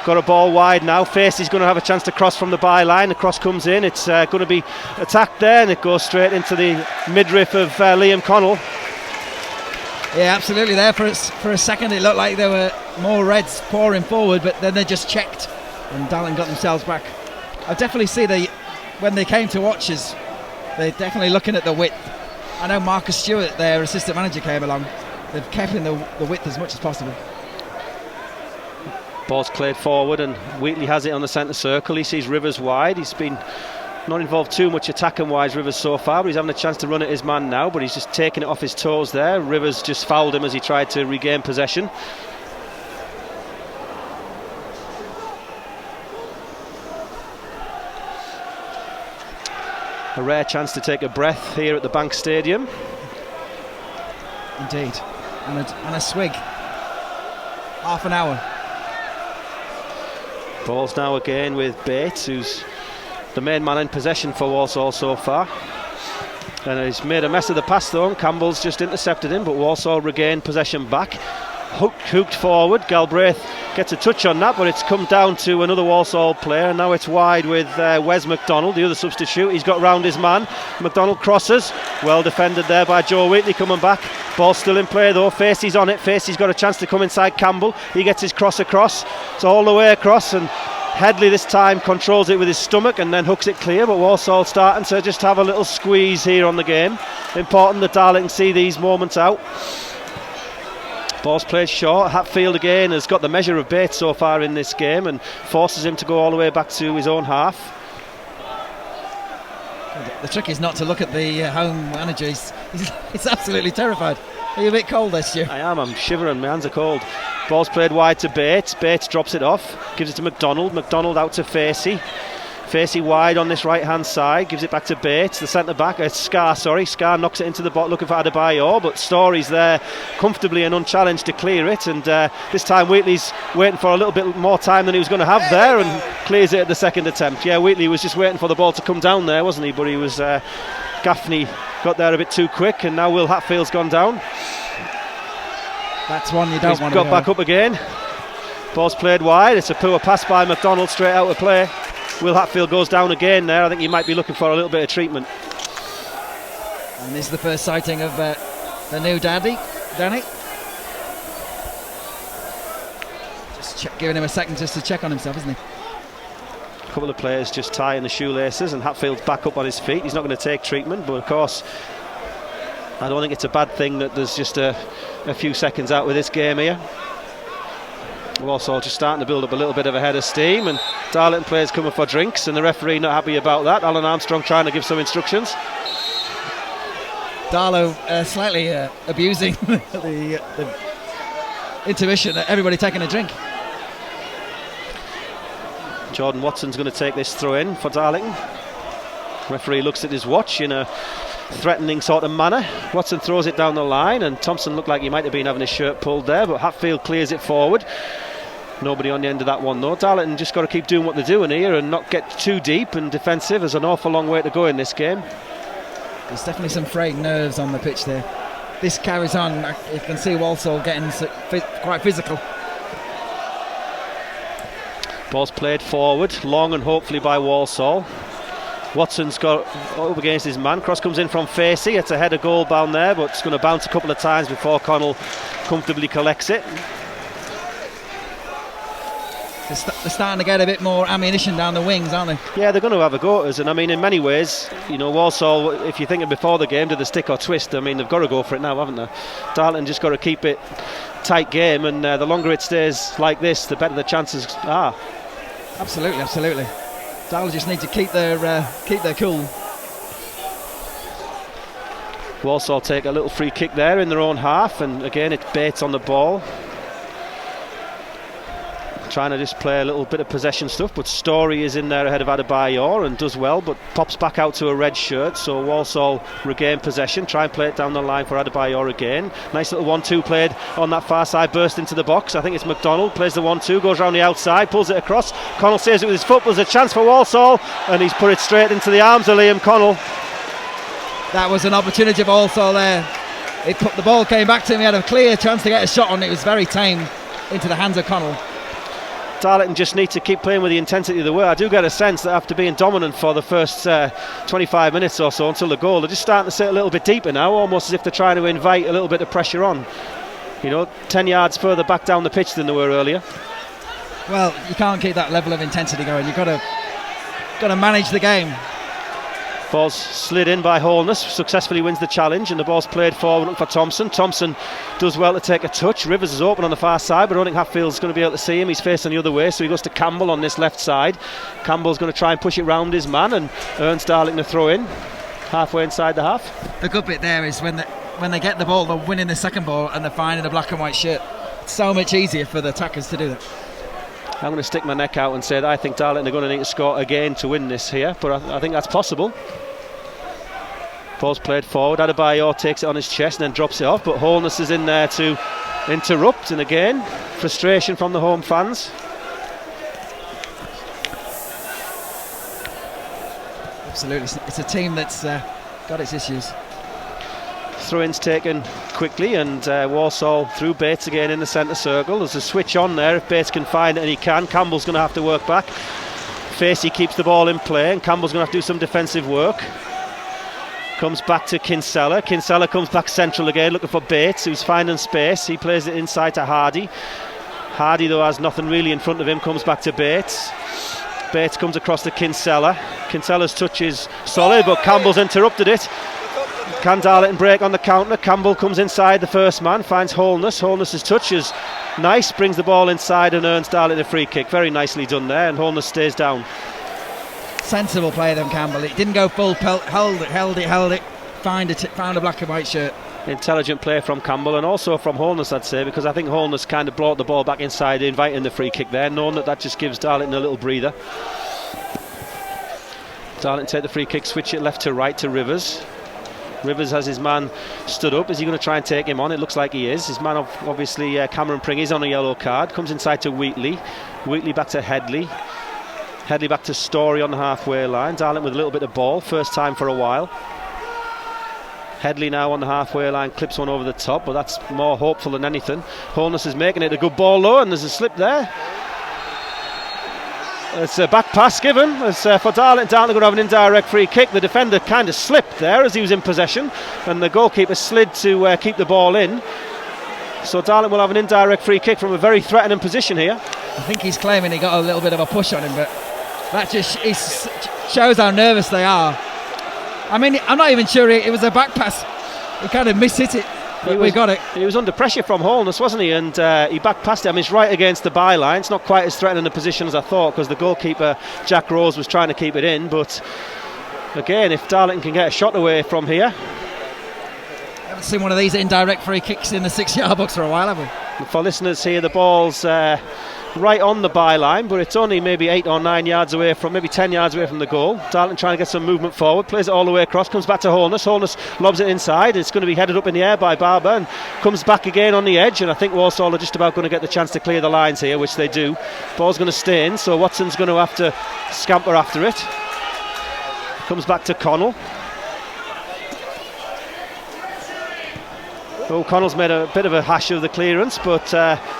Got a ball wide now. Facey's going to have a chance to cross from the byline. The cross comes in. It's going to be attacked there, and it goes straight into the midriff of Liam Connell. Yeah, absolutely. There for a second, it looked like there were more Reds pouring forward, but then they just checked, and Darlington got themselves back. I definitely see when they came to watches, they're definitely looking at the width. I know Marcus Stewart, their assistant manager, came along. They've kept in the width as much as possible. Ball's played forward, and Wheatley has it on the centre circle. He sees Rivers wide. He's been not involved too much attacking wise, Rivers, so far, but he's having a chance to run at his man now, but he's just taking it off his toes there. Rivers just fouled him as he tried to regain possession. A rare chance to take a breath here at the Bank Stadium. Indeed. And a swig. Half an hour. Ball's now again with Bates, who's the main man in possession for Walsall so far. And he's made a mess of the pass though, and Campbell's just intercepted him, but Walsall regained possession back. Hooked forward. Galbraith gets a touch on that, but it's come down to another Walsall player, and now it's wide with Wes McDonald, the other substitute. He's got round his man. McDonald crosses, well defended there by Joe Wheatley, coming back. Ball still in play though. Facey's on it. Facey's got a chance to come inside Campbell. He gets his cross across, it's all the way across, and Headley this time controls it with his stomach and then hooks it clear, but Walsall starting to just have a little squeeze here on the game. Important that Darlington see these moments out. Ball's played short. Hatfield again has got the measure of Bates so far in this game and forces him to go all the way back to his own half. The trick is not to look at the home manager. He's absolutely terrified. Are you a bit cold there, Stu? I am. I'm shivering. My hands are cold. Ball's played wide to Bates. Bates drops it off. Gives it to McDonald. McDonald out to Facey. Facey wide on this right hand side, gives it back to Bates, the centre back, Scar knocks it into the bot looking for Adebayor, but Story's there comfortably and unchallenged to clear it, and this time Wheatley's waiting for a little bit more time than he was going to have there and clears it at the second attempt. Yeah, Wheatley was just waiting for the ball to come down there, wasn't he? But he was Gaffney got there a bit too quick, and now Will Hatfield's gone down. That's one you don't want to got back up again. Ball's played wide. It's a poor pass by McDonald straight out of play. Will Hatfield goes down again there. I think he might be looking for a little bit of treatment. And this is the first sighting of the new Danny. Just giving him a second just to check on himself, isn't he? A couple of players just tying the shoelaces, and Hatfield's back up on his feet. He's not going to take treatment, but of course I don't think it's a bad thing that there's just a few seconds out with this game here. Walsall just starting to build up a little bit of a head of steam, and Darlington players coming for drinks, and the referee not happy about that. Alan Armstrong trying to give some instructions. Darlow slightly abusing the intermission, everybody taking a drink. Jordan Watson's going to take this throw in for Darlington. Referee looks at his watch in a threatening sort of manner. Watson throws it down the line, and Thompson looked like he might have been having his shirt pulled there, but Hatfield clears it forward. Nobody on the end of that one though. Darlington just got to keep doing what they're doing here and not get too deep and defensive. There's an awful long way to go in this game. There's definitely some frayed nerves on the pitch there. This carries on. You can see Walsall getting quite physical. Ball's played forward, long and hopefully by Walsall. Watson's got up against his man. Cross comes in from Facey. It's a header goal bound there, but it's going to bounce a couple of times before Connell comfortably collects it. They're starting to get a bit more ammunition down the wings, aren't they? Yeah, they're going to have a go at us, and I mean, in many ways, you know, Walsall, if you're thinking before the game, did the stick or twist? I mean, they've got to go for it now, haven't they? Darlington just got to keep it tight game, and the longer it stays like this, the better the chances are. Absolutely. Darlington just need to keep their cool. Walsall take a little free kick there in their own half, and again it's Bates on the ball, trying to just play a little bit of possession stuff, but Story is in there ahead of Adebayor and does well, but pops back out to a red shirt, so Walsall regain possession, try and play it down the line for Adebayor again. Nice little 1-2 played on that far side, burst into the box. I think it's McDonald, plays the 1-2, goes round the outside, pulls it across. Connell saves it with his foot, but there's a chance for Walsall, and he's put it straight into the arms of Liam Connell. That was an opportunity of Walsall there. The ball came back to him. He had a clear chance to get a shot on. It was very tame into the hands of Connell. Darlington just need to keep playing with the intensity they were. I do get a sense that after being dominant for the first 25 minutes or so until the goal, they're just starting to sit a little bit deeper now, almost as if they're trying to invite a little bit of pressure on. 10 yards further back down the pitch than they were earlier. Well, you can't keep that level of intensity going. You've got to manage the game. Ball's slid in by Holness, successfully wins the challenge, and the ball's played forward for Thompson. Thompson does well to take a touch. Rivers is open on the far side, but I don't think Hatfield's going to be able to see him. He's facing the other way, so he goes to Campbell on this left side. Campbell's going to try and push it round his man and earns Darlington a throw in halfway inside the half. The good bit there is when they get the ball, they're winning the second ball and they're finding a black and white shirt. It's so much easier for the attackers to do that. I'm going to stick my neck out and say that I think Darlington are going to need to score again to win this here, but I think that's possible. Ball's played forward. Adebayor takes it on his chest and then drops it off, but Holness is in there to interrupt, and again frustration from the home fans. Absolutely, it's a team that's got its issues. Throw-ins taken quickly, and Walsall through Bates again in the centre circle. There's a switch on there if Bates can find it, and he can. Campbell's going to have to work back. Facey keeps the ball in play, and Campbell's going to have to do some defensive work. Comes back to Kinsella. Kinsella comes back central again, looking for Bates, who's finding space. He plays it inside to Hardy. Hardy, though, has nothing really in front of him, comes back to Bates. Bates comes across to Kinsella. Kinsella's touch is solid, but Campbell's interrupted it. Can Darlington break on the counter? Campbell comes inside the first man, finds Holness. Holness's touch is nice, brings the ball inside and earns Darlington a free kick. Very nicely done there, and Holness stays down. Sensible play then, Campbell. It didn't go full pelt, held it, found a black and white shirt. Intelligent play from Campbell and also from Holness, I'd say, because I think Holness kind of brought the ball back inside, inviting the free kick there, knowing that just gives Darlington a little breather. Darlington take the free kick, switch it left to right to Rivers. Rivers has his man stood up. Is he going to try and take him on? It looks like he is. His man, obviously, Cameron Pring, is on a yellow card. Comes inside to Wheatley. Wheatley back to Headley. Headley back to Story on the halfway line. Darlington with a little bit of ball, first time for a while. Headley now on the halfway line, clips one over the top, but that's more hopeful than anything. Holness is making it a good ball though, and there's a slip there. It's a back pass given. It's for Darlington. Darlington going to have an indirect free kick. The defender kind of slipped there as he was in possession, and the goalkeeper slid to keep the ball in. So Darlington will have an indirect free kick from a very threatening position here. I think he's claiming he got a little bit of a push on him, but that just shows how nervous they are. I mean, I'm not even sure it was a back pass. He kind of mishit it, but we got it. He was under pressure from Holness, wasn't he? And he back passed him. He's right against the byline. It's not quite as threatening a position as I thought, because the goalkeeper, Jack Rose, was trying to keep it in. But again, if Darlington can get a shot away from here. I haven't seen one of these indirect free kicks in the 6-yard box for a while, have we? For listeners here, the ball's right on the byline, but it's only maybe 8 or 9 yards away from, maybe 10 yards away from the goal. Darlington trying to get some movement forward, plays it all the way across, comes back to Holness. Holness lobs it inside. It's going to be headed up in the air by Barber and comes back again on the edge, and I think Walsall are just about going to get the chance to clear the lines here, which they do. Ball's going to stay in, so Watson's going to have to scamper after it. Comes back to Connell. O'Connell's made a bit of a hash of the clearance, but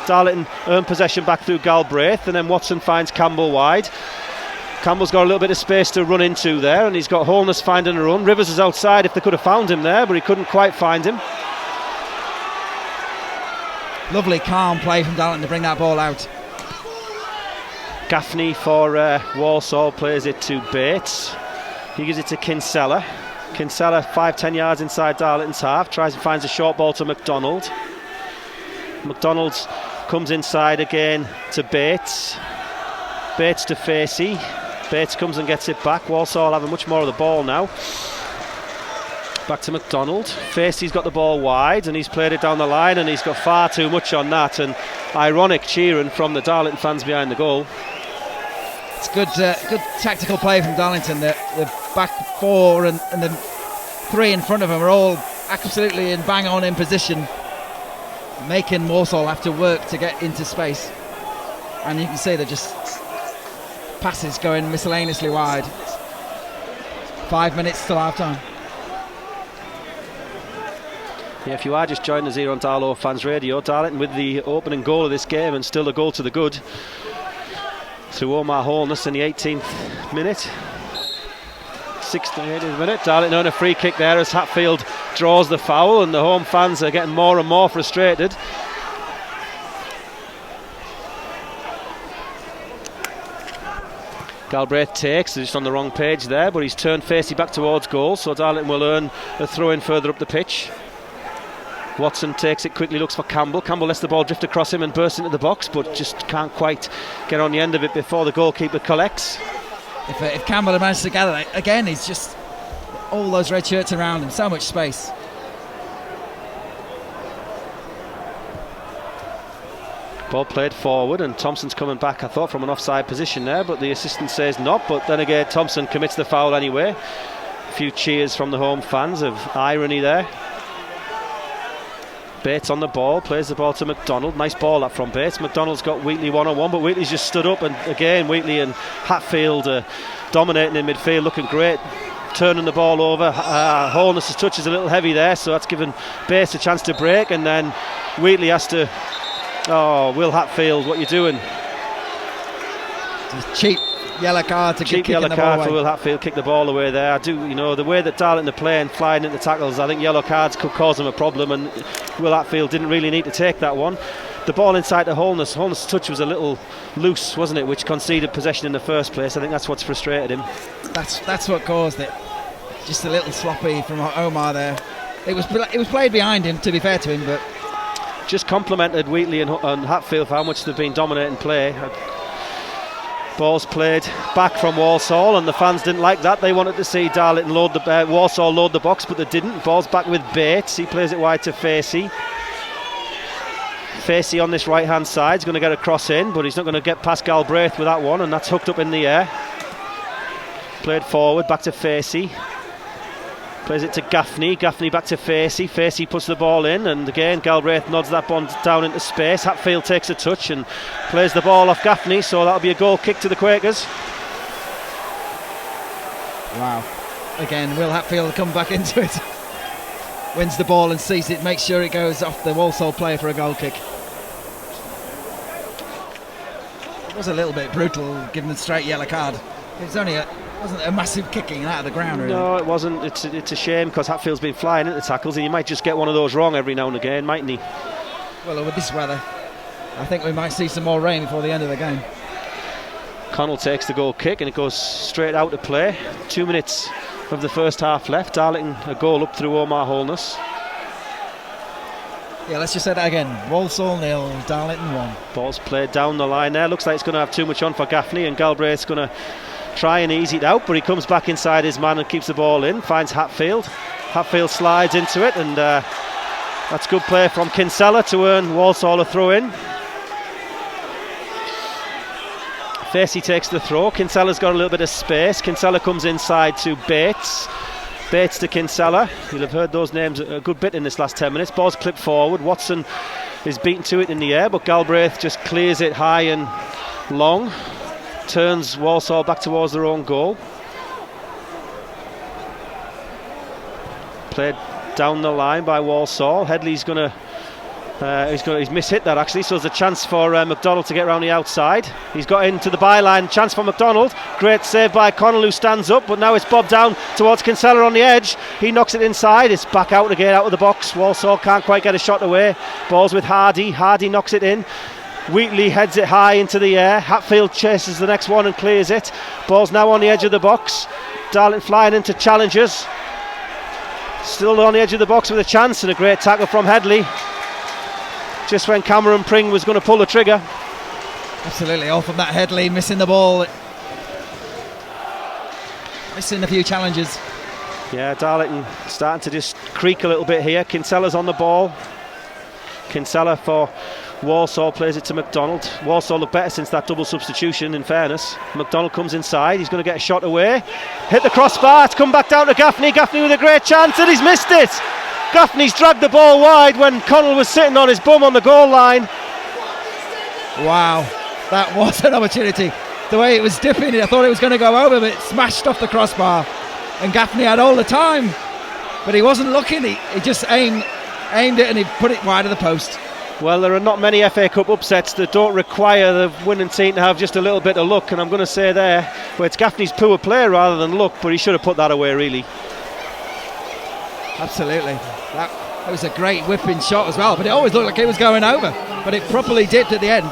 Darlington earn possession back through Galbraith, and then Watson finds Campbell wide. Campbell's got a little bit of space to run into there, and he's got Holness finding a run. Rivers is outside if they could have found him there, but he couldn't quite find him. Lovely calm play from Darlington to bring that ball out. Gaffney for Walsall plays it to Bates. He gives it to Kinsella. Kinsella 5-10 yards inside Darlington's half, tries and finds a short ball to McDonald. McDonald comes inside again to Bates. Bates to Facey. Bates comes and gets it back. Walsall having much more of the ball now. Back to McDonald. Facey's got the ball wide and he's played it down the line, and he's got far too much on that, and ironic cheering from the Darlington fans behind the goal. It's good tactical play from Darlington. The back four and the three in front of them are all absolutely in bang on in position, making Walsall have to work to get into space. And you can see they're just passes going miscellaneously wide. 5 minutes till half time. Yeah, if you are just joining us here on Darlow Fans Radio, Darlington with the opening goal of this game and still a goal to the good through Omar Holness in the 18th minute. 68th minute. Darlington on a free kick there as Hatfield draws the foul, and the home fans are getting more and more frustrated. Galbraith takes, just on the wrong page there, but he's turned Facey back towards goal, so Darlington will earn a throw in further up the pitch. Watson takes it quickly, looks for Campbell. Campbell lets the ball drift across him and bursts into the box, but just can't quite get on the end of it before the goalkeeper collects. If Campbell had managed to gather that, again, he's just all those red shirts around him, so much space. Ball played forward, and Thompson's coming back, I thought, from an offside position there, but the assistant says not. But then again, Thompson commits the foul anyway. A few cheers from the home fans of irony there. Bates on the ball, plays the ball to McDonald. Nice ball that from Bates. McDonald's got Wheatley one-on-one, but Wheatley's just stood up, and again Wheatley and Hatfield dominating in midfield, looking great, turning the ball over. Holness' touch is a little heavy there, so that's given Bates a chance to break, and then Wheatley has to... Oh, Will Hatfield, what are you doing? Just cheap yellow card to cheap yellow card for Will Hatfield, kick the ball away there. I do, the way that Darlington are playing, flying into tackles, I think yellow cards could cause them a problem, and Will Hatfield didn't really need to take that one. The ball inside to Holness. Holness' touch was a little loose, wasn't it, which conceded possession in the first place. I think that's what's frustrated him. That's what caused it. Just a little sloppy from Omar there. It was played behind him, to be fair to him, but just complimented Wheatley and Hatfield for how much they've been dominating play. Ball's played back from Walsall, and the fans didn't like that. They wanted to see Darlington Walsall load the box, but they didn't. Ball's back with Bates. He plays it wide to Facey. Facey on this right hand side is going to get a cross in, but he's not going to get past Galbraith with that one, and that's hooked up in the air. Played forward, back to Facey. Plays it to Gaffney. Gaffney back to Facey. Facey puts the ball in, and again Galbraith nods that ball down into space. Hatfield takes a touch and plays the ball off Gaffney, so that'll be a goal kick to the Quakers. Wow. Again, Will Hatfield come back into it. Wins the ball and sees it, makes sure it goes off the Walsall player for a goal kick. It was a little bit brutal, given the straight yellow card. It was only wasn't a massive kicking out of the ground, really. No, it wasn't. It's a shame, because Hatfield's been flying into tackles, and he might just get one of those wrong every now and again, mightn't he? Well, with this weather, I think we might see some more rain before the end of the game. Connell takes the goal kick, and it goes straight out to play. 2 minutes of the first half left. Darlington a goal up through Omar Holness. Yeah, let's just say that again. Walsall 0, Darlington 1. Ball's played down the line there. Looks like it's going to have too much on for Gaffney, and Galbraith's going to try and ease it out, but he comes back inside his man and keeps the ball in, finds Hatfield. Hatfield slides into it, and that's good play from Kinsella to earn Walsall a throw in. Facey takes the throw. Kinsella's got a little bit of space. Kinsella comes inside to Bates. Bates to Kinsella. You'll have heard those names a good bit in this last 10 minutes. Ball's clipped forward. Watson is beaten to it in the air, but Galbraith just clears it high and long. Turns Walsall back towards their own goal. Played down the line by Walsall. Headley's going to he's mishit that actually, so there's a chance for McDonald to get around the outside. He's got into the byline. Chance for McDonald. Great save by Connell, who stands up, but now it's bobbed down towards Kinsella on the edge. He knocks it inside. It's back out again, out of the box. Walsall can't quite get a shot away. Ball's with Hardy. Hardy knocks it in. Wheatley heads it high into the air. Hatfield chases the next one and clears it. Ball's now on the edge of the box. Darlington flying into challenges. Still on the edge of the box with a chance, and a great tackle from Headley. Just when Cameron Pring was going to pull the trigger. Absolutely, all from that Headley, missing the ball. Missing a few challenges. Yeah, Darlington starting to just creak a little bit here. Kinsella's on the ball. Kinsella for Walsall plays it to McDonald. Walsall look better since that double substitution, in fairness. McDonald comes inside, he's going to get a shot away. Hit the crossbar, it's come back down to Gaffney. Gaffney with a great chance, and he's missed it. Gaffney's dragged the ball wide when Connell was sitting on his bum on the goal line. Wow, that was an opportunity. The way it was dipping, I thought it was going to go over, but it smashed off the crossbar. And Gaffney had all the time, but he wasn't looking. He just aimed aimed it and he put it wide of the post. Well, there are not many FA Cup upsets that don't require the winning team to have just a little bit of luck, and I'm going to say there, well, it's Gaffney's poor play rather than luck, but he should have put that away, really. Absolutely. That was a great whipping shot as well, but it always looked like it was going over, but it properly dipped at the end.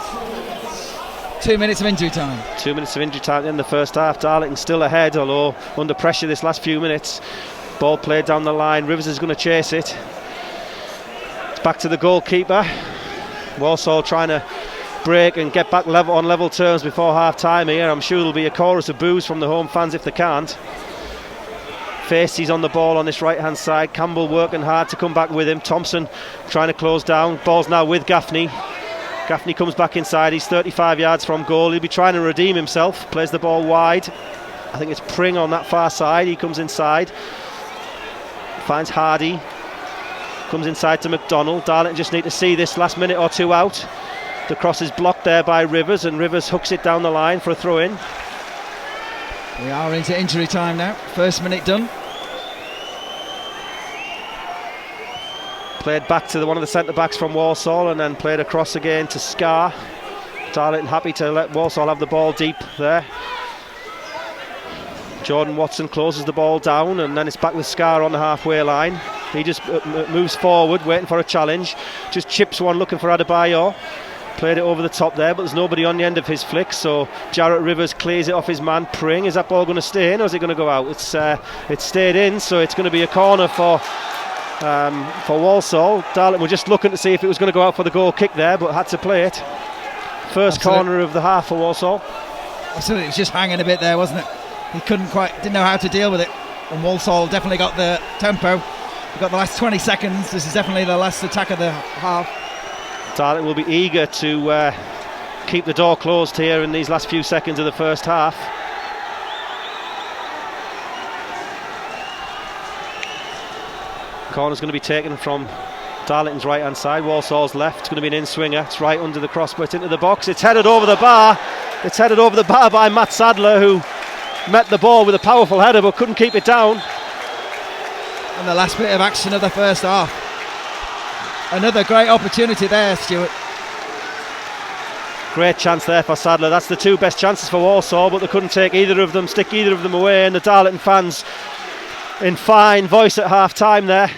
2 minutes of injury time. 2 minutes of injury time in the first half. Darlington still ahead, although under pressure this last few minutes. Ball played down the line. Rivers is going to chase it. It's back to the goalkeeper. Walsall trying to break and get back on level terms before half time here. I'm sure there'll be a chorus of boos from the home fans if they can't. Facey's on the ball on this right hand side. Campbell working hard to come back with him. Thompson trying to close down. Ball's now with Gaffney. Gaffney comes back inside. He's 35 yards from goal. He'll be trying to redeem himself. Plays the ball wide. I think it's Pring on that far side. He comes inside. Finds Hardy. Comes inside to McDonald. Darlington just need to see this last minute or two out. The cross is blocked there by Rivers, and Rivers hooks it down the line for a throw in. We are into injury time now. First minute done. Played back to one of the centre backs from Walsall, and then played across again to Scar. Darlington happy to let Walsall have the ball deep there. Jordan Watson closes the ball down, and then it's back with Scar on the halfway line. He just moves forward, waiting for a challenge. Just chips one, looking for Adebayor. Played it over the top there, but there's nobody on the end of his flick, so Jarrett Rivers clears it off his man Pring. Is that ball going to stay in, or is it going to go out? It's stayed in, so it's going to be a corner for Walsall. Darlington were just looking to see if it was going to go out for the goal kick there, but had to play it. First corner of the half for Walsall. Absolutely, it was just hanging a bit there, wasn't it? He didn't know how to deal with it, and Walsall definitely got the tempo. We've got the last 20 seconds. This is definitely the last attack of the half. Darlington will be eager to keep the door closed here in these last few seconds of the first half. Corner's going to be taken from Darlington's right hand side. Walsall's left. It's going to be an in-swinger. It's right under the crossbar. It's into the box. It's headed over the bar. It's headed over the bar by Matt Sadler, who met the ball with a powerful header but couldn't keep it down. And the last bit of action of the first half. Another great opportunity there, Stuart. Great chance there for Sadler. That's the two best chances for Walsall, but they couldn't stick either of them away, and the Darlington fans in fine voice at half time there.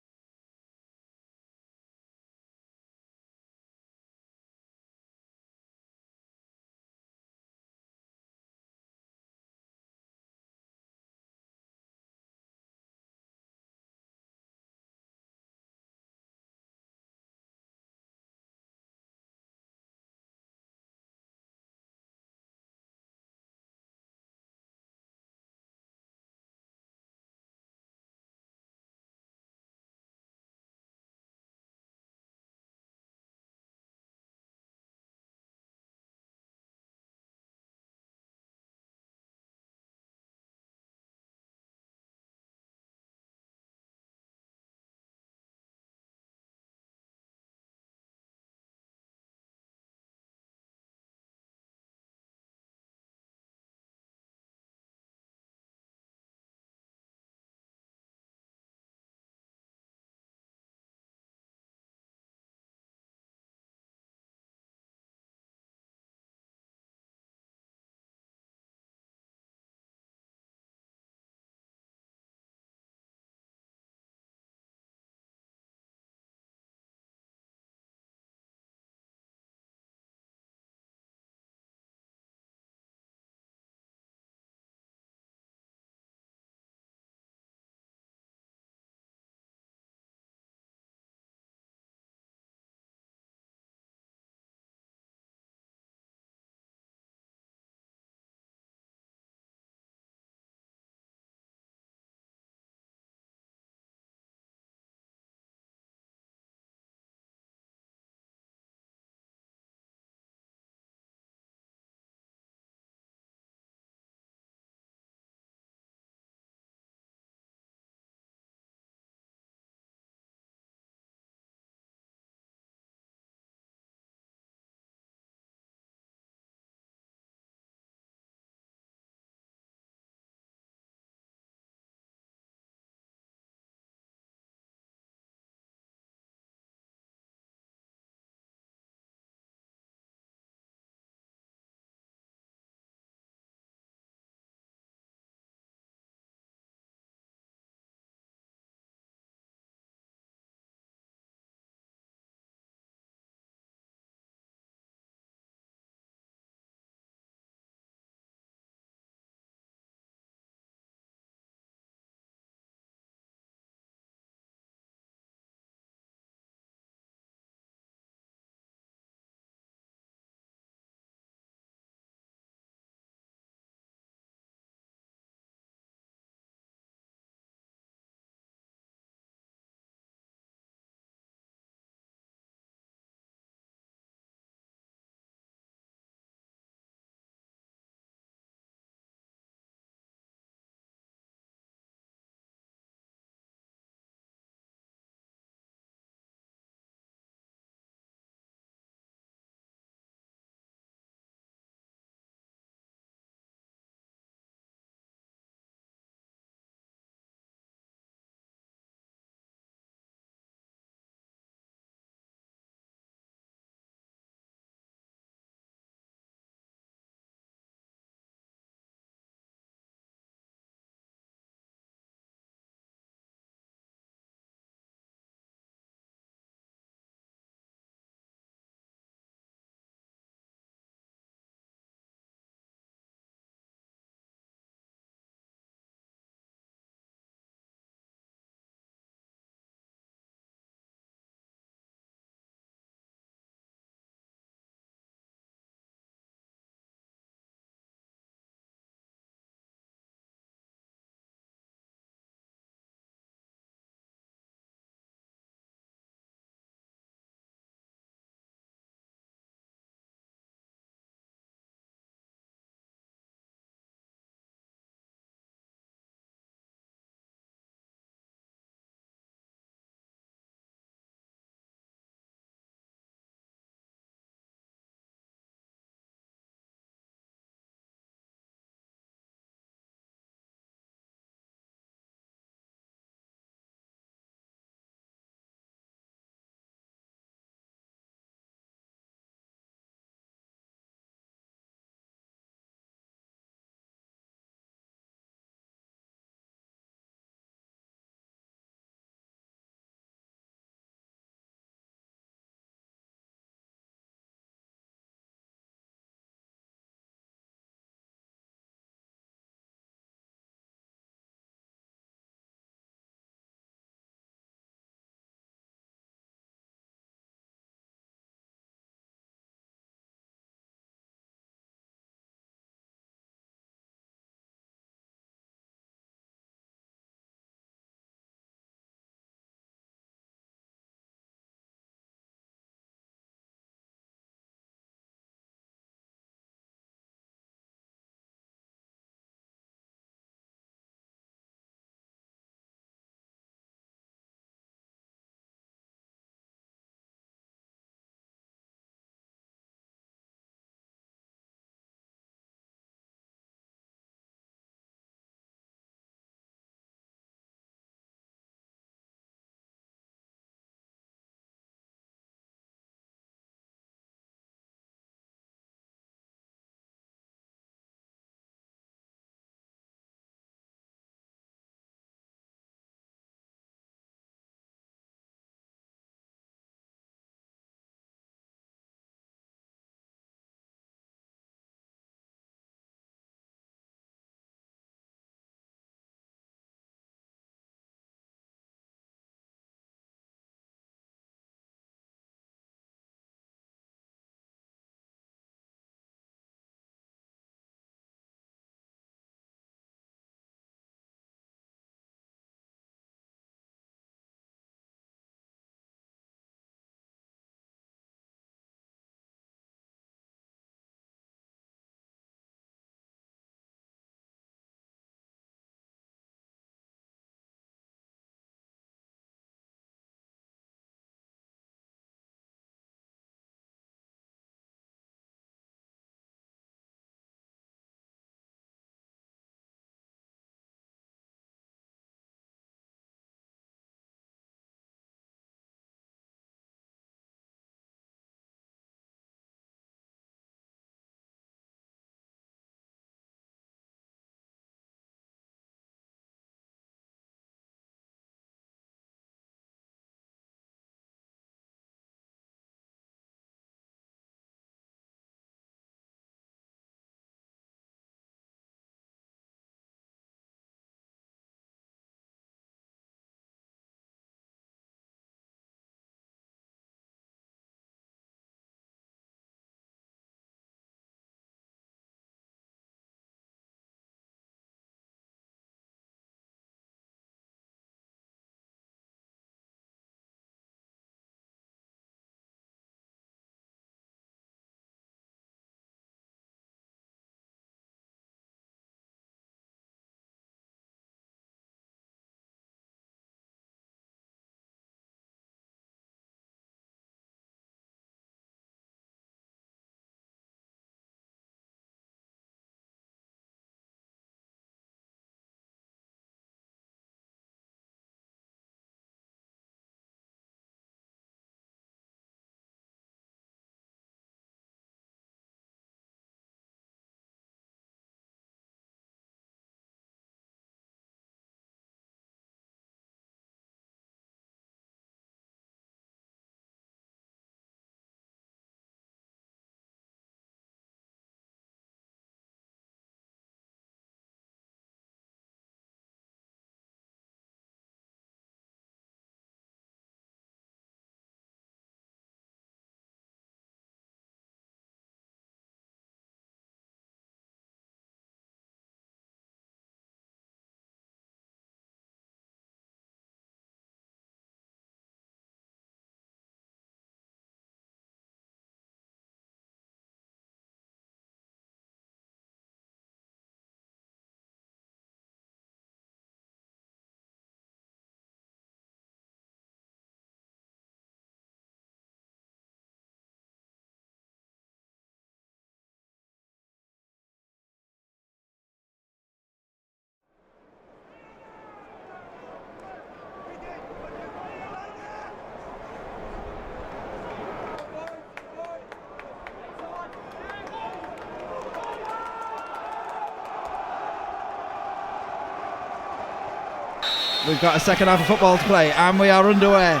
We've got a second half of football to play, and we are underway.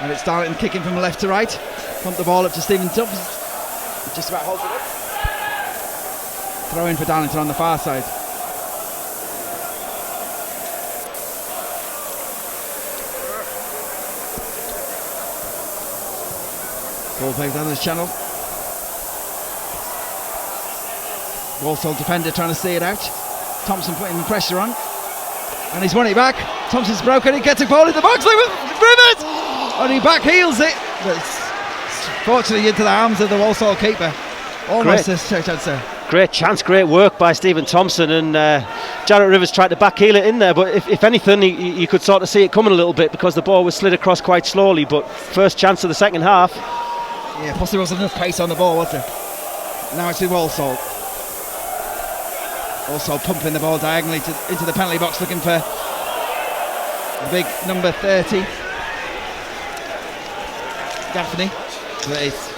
And it's Darlington kicking from left to right. Pump the ball up to Stephen Tubbs. Just about holds it up. Throw in for Darlington on the far side. Ball played down this channel. Walsall defender trying to see it out. Thompson putting the pressure on. And he's won it back. Thompson's broken. He gets a ball in the box. Rivers! And he back heels it. But it's fortunately into the arms of the Walsall keeper. Almost a touch, I'd say. Great chance, great work by Stephen Thompson, and Jarrett Rivers tried to backheel it in there, but if anything, you could sort of see it coming a little bit because the ball was slid across quite slowly. But first chance of the second half. Yeah, possibly wasn't enough pace on the ball, was there? Now it's with Walsall. Walsall pumping the ball diagonally into the penalty box, looking for the big number 30, Gaffney. But it's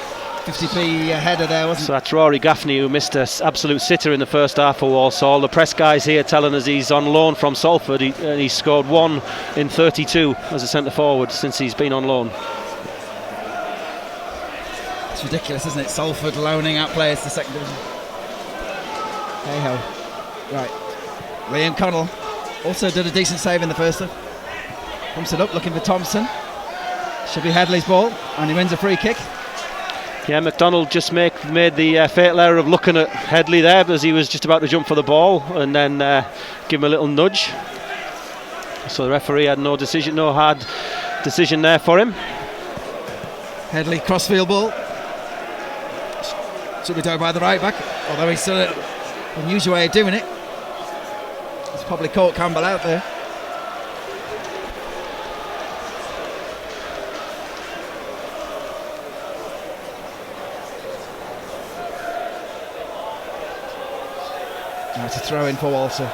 50p header there, wasn't it? So that's Rory Gaffney, who missed an absolute sitter in the first half for Walsall. The press guys here telling us he's on loan from Salford, and he's scored 1 in 32 as a centre forward since he's been on loan. It's ridiculous, isn't it? Salford loaning out players to second division. Hey ho. Right. Liam Connell also did a decent save in the first half. Pumps it up, looking for Thompson. Should be Headley's ball, and he wins a free kick. Yeah, McDonald just made the fatal error of looking at Headley there as he was just about to jump for the ball, and then give him a little nudge. So the referee had no hard decision there for him. Headley crossfield ball. Should be done by the right back, although he's still an unusual way of doing it. He's probably caught Campbell out there. Now it's a throw in for Walsall.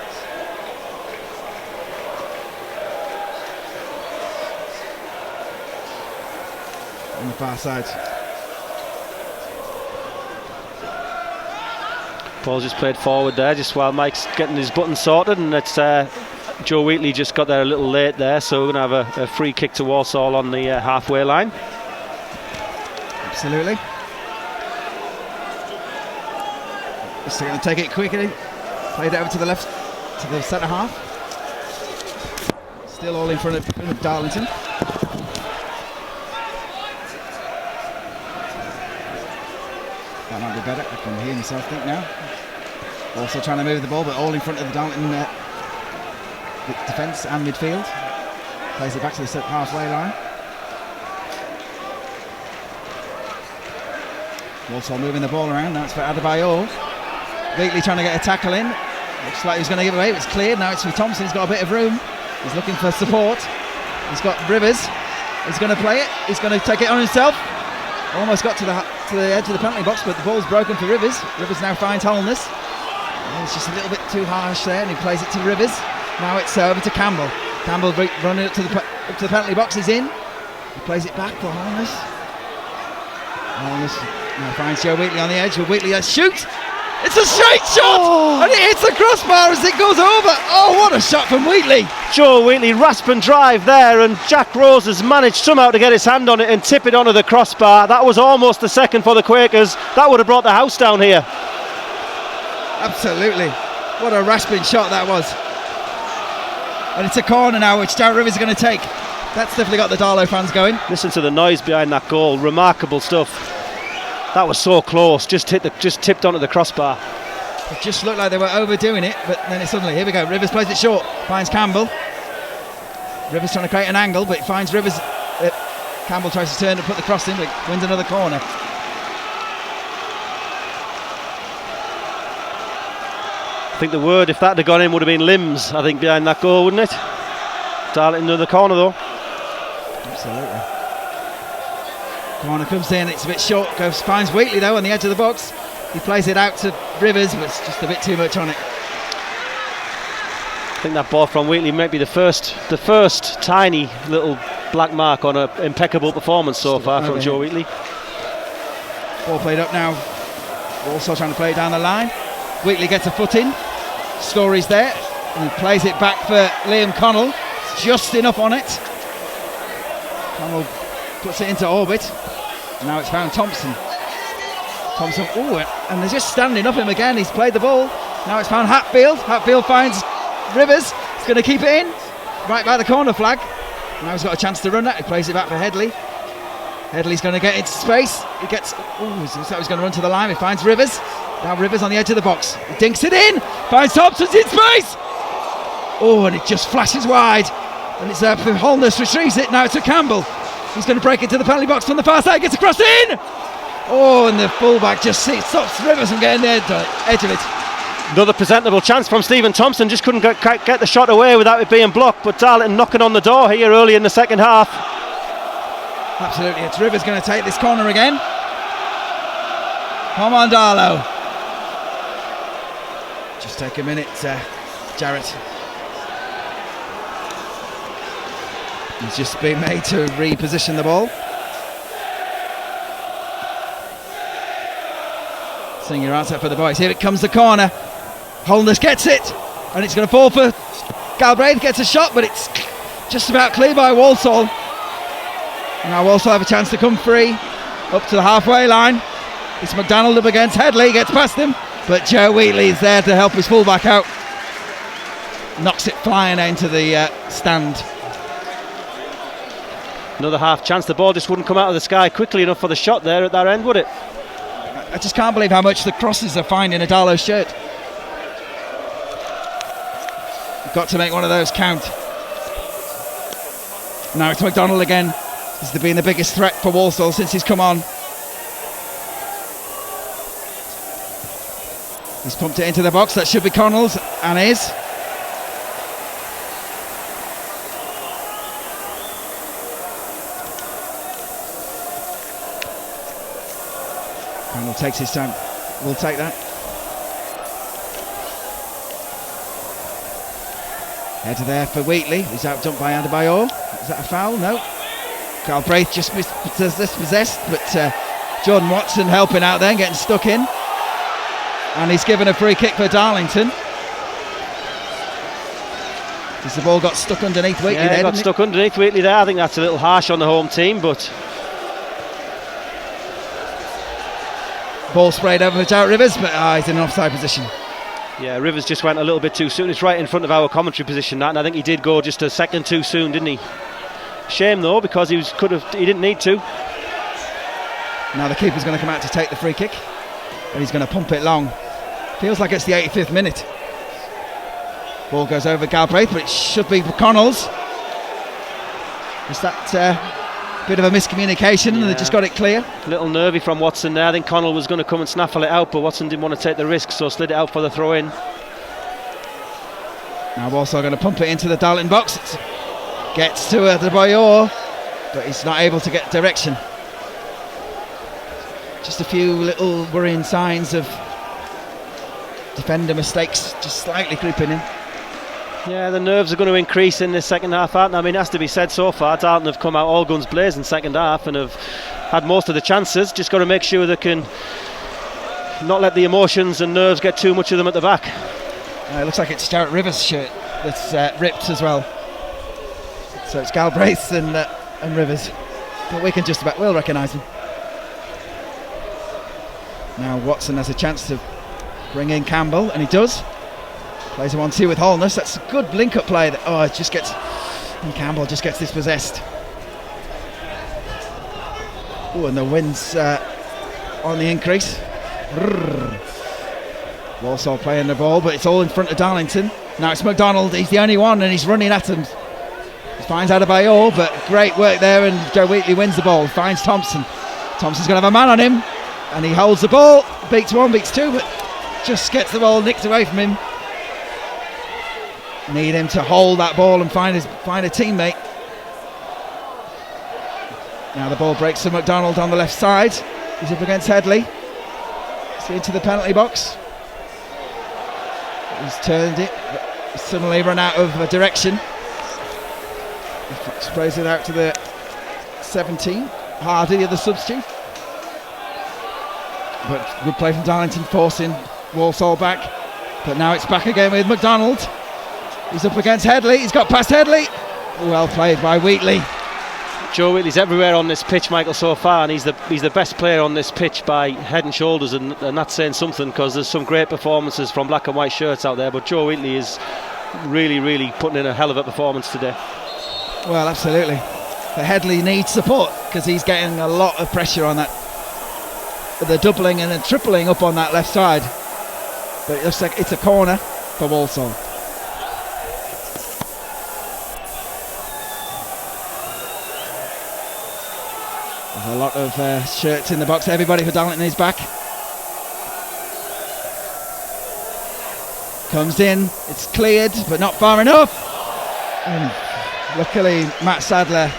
On the far side. Ball's just played forward there, just while Mike's getting his button sorted, and it's Joe Wheatley just got there a little late there, so we're going to have a free kick to Walsall on the halfway line. Absolutely. Still going to take it quickly. Played it over to the left, to the centre half. Still all in front of Darlington. That might be better. I can hear myself think now. Also trying to move the ball, but all in front of the Darlington defence and midfield. Plays it back to the halfway line. Walsall moving the ball around. Now it's for Adebayor. Wheatley trying to get a tackle in. Looks like he was going to give it away. It was cleared. Now it's for Thompson. He's got a bit of room. He's looking for support. He's got Rivers. He's going to play it. He's going to take it on himself. Almost got to the edge of the penalty box, but the ball's broken for Rivers. Rivers now finds Holness. It's just a little bit too harsh there, and he plays it to Rivers. Now it's over to Campbell. Campbell running up to the penalty box. He's in. He plays it back for Holness. Holness now finds Joe Wheatley on the edge. Wheatley shoots. It's a straight shot, and it hits the crossbar as it goes over. Oh, what a shot from Wheatley. Joe Wheatley, rasp and drive there, and Jack Rose has managed somehow to get his hand on it and tip it onto the crossbar. That was almost the second for the Quakers. That would have brought the house down here. Absolutely. What a rasping shot that was. And it's a corner now, which Jarrett Rivers is going to take. That's definitely got the Darlow fans going. Listen to the noise behind that goal. Remarkable stuff. That was so close, just tipped onto the crossbar. It just looked like they were overdoing it, but then it suddenly, here we go, Rivers plays it short, finds Campbell. Rivers trying to create an angle, but it finds Rivers. Campbell tries to turn and put the cross in, but wins another corner. I think the word, if that had gone in, would have been limbs, I think, behind that goal, wouldn't it? Darlington into the corner, though. Absolutely. Corner comes in, it's a bit short, finds Wheatley though on the edge of the box. He plays it out to Rivers, but it's just a bit too much on it. I think that ball from Wheatley might be the first tiny little black mark on an impeccable performance so far from Joe Wheatley. Ball played up now. Also trying to play it down the line. Wheatley gets a foot in. Story's there. And he plays it back for Liam Connell. It's just enough on it. Connell puts it into orbit. Now it's found Thompson. And they're just standing up him again. He's played the ball. Now it's found Hatfield. Hatfield finds Rivers. He's going to keep it in. Right by the corner flag. Now he's got a chance to run that. He plays it back for Headley. Headley's going to get into space. He gets. He's going to run to the line. He finds Rivers. Now Rivers on the edge of the box. He dinks it in. Finds Thompson's in space. And it just flashes wide. And it's Holness retrieves it. Now it's to Campbell. He's going to break into the penalty box from the far side. Gets across in. And the fullback just stops Rivers from getting the edge of it. Another presentable chance from Stephen Thompson. Just couldn't get the shot away without it being blocked. But Darlington knocking on the door here early in the second half. Absolutely. It's Rivers going to take this corner again. Come on, Darlow. Just take a minute, Jarrett. He's just been made to reposition the ball. Senior answer for the boys. Here it comes, the corner. Holness gets it, and it's going to fall for Galbraith. Gets a shot, but it's just about clear by Walsall. Now Walsall have a chance to come free up to the halfway line. It's McDonald up against Headley. Gets past him, but Joe Wheatley is there to help his fullback out. Knocks it flying into the stand. Another half chance. The ball just wouldn't come out of the sky quickly enough for the shot there at that end, would it? I just can't believe how much the crosses are finding a Darlow shirt. Got to make one of those count. Now it's McDonald again. He's been the biggest threat for Walsall since he's come on. He's pumped it into the box. That should be Connell's, and is. Connell takes his time. We'll take that. Header there for Wheatley. He's out-jumped by Adebayor. Is that a foul? No. Galbraith just dispossessed, but Jordan Watson helping out there, getting stuck in. And he's given a free kick for Darlington. Because the ball got stuck underneath Wheatley there. Got stuck underneath Wheatley there. I think that's a little harsh on the home team, but ball sprayed over for Jarrett Rivers, but he's in an offside position. Yeah, Rivers just went a little bit too soon. It's right in front of our commentary position, that, and I think he did go just a second too soon, didn't he? Shame though, because he didn't need to. Now the keeper's going to come out to take the free kick, and he's going to pump it long. Feels like it's the 85th minute. Ball goes over Galbraith, but it should be Connell's. Is that bit of a miscommunication, and they just got it clear? A little nervy from Watson there. I think Connell was going to come and snaffle it out, but Watson didn't want to take the risk, so slid it out for the throw in. Now Walsall going to pump it into the Darlington box. It gets to Adebayor, but he's not able to get direction. Just a few little worrying signs of defender mistakes just slightly creeping in. Yeah, the nerves are going to increase in this second half, aren't they? I mean, it has to be said, so far Darlington have come out all guns blazing second half and have had most of the chances. Just got to make sure they can not let the emotions and nerves get too much of them at the back. It looks like it's Jarrett Rivers' shirt that's ripped as well. So it's Galbraith and Rivers, but we can just about we'll recognise him. Now Watson has a chance to bring in Campbell, and he does. Plays a 1-2 with Holness. That's a good link-up play. It just gets, and Campbell just gets dispossessed. And the wind's on the increase. Walsall playing the ball, but it's all in front of Darlington. Now it's McDonald. He's the only one, and he's running at him. He finds Adebayor, but great work there, and Joe Wheatley wins the ball. Finds Thompson. Thompson's going to have a man on him, and he holds the ball. Beats one, beats two, but just gets the ball nicked away from him. Need him to hold that ball and find a teammate. Now the ball breaks to McDonald on the left side. He's up against Headley. It's into the penalty box. He's turned it, but suddenly run out of direction. He sprays it out to the 17. Hardy, the other substitute. But good play from Darlington, forcing Walsall back. But now it's back again with McDonald. He's up against Headley. He's got past Headley. Well played by Wheatley. Joe Wheatley's everywhere on this pitch, Michael, so far, and he's the best player on this pitch by head and shoulders, and that's saying something, because there's some great performances from black and white shirts out there, but Joe Wheatley is really putting in a hell of a performance today. Well, absolutely. But Headley needs support, because he's getting a lot of pressure on that, the doubling and the tripling up on that left side. But it looks like it's a corner for Walsall. There's a lot of shirts in the box. Everybody for Darlington is back. Comes in, it's cleared, but not far enough. And luckily, Matt Sadler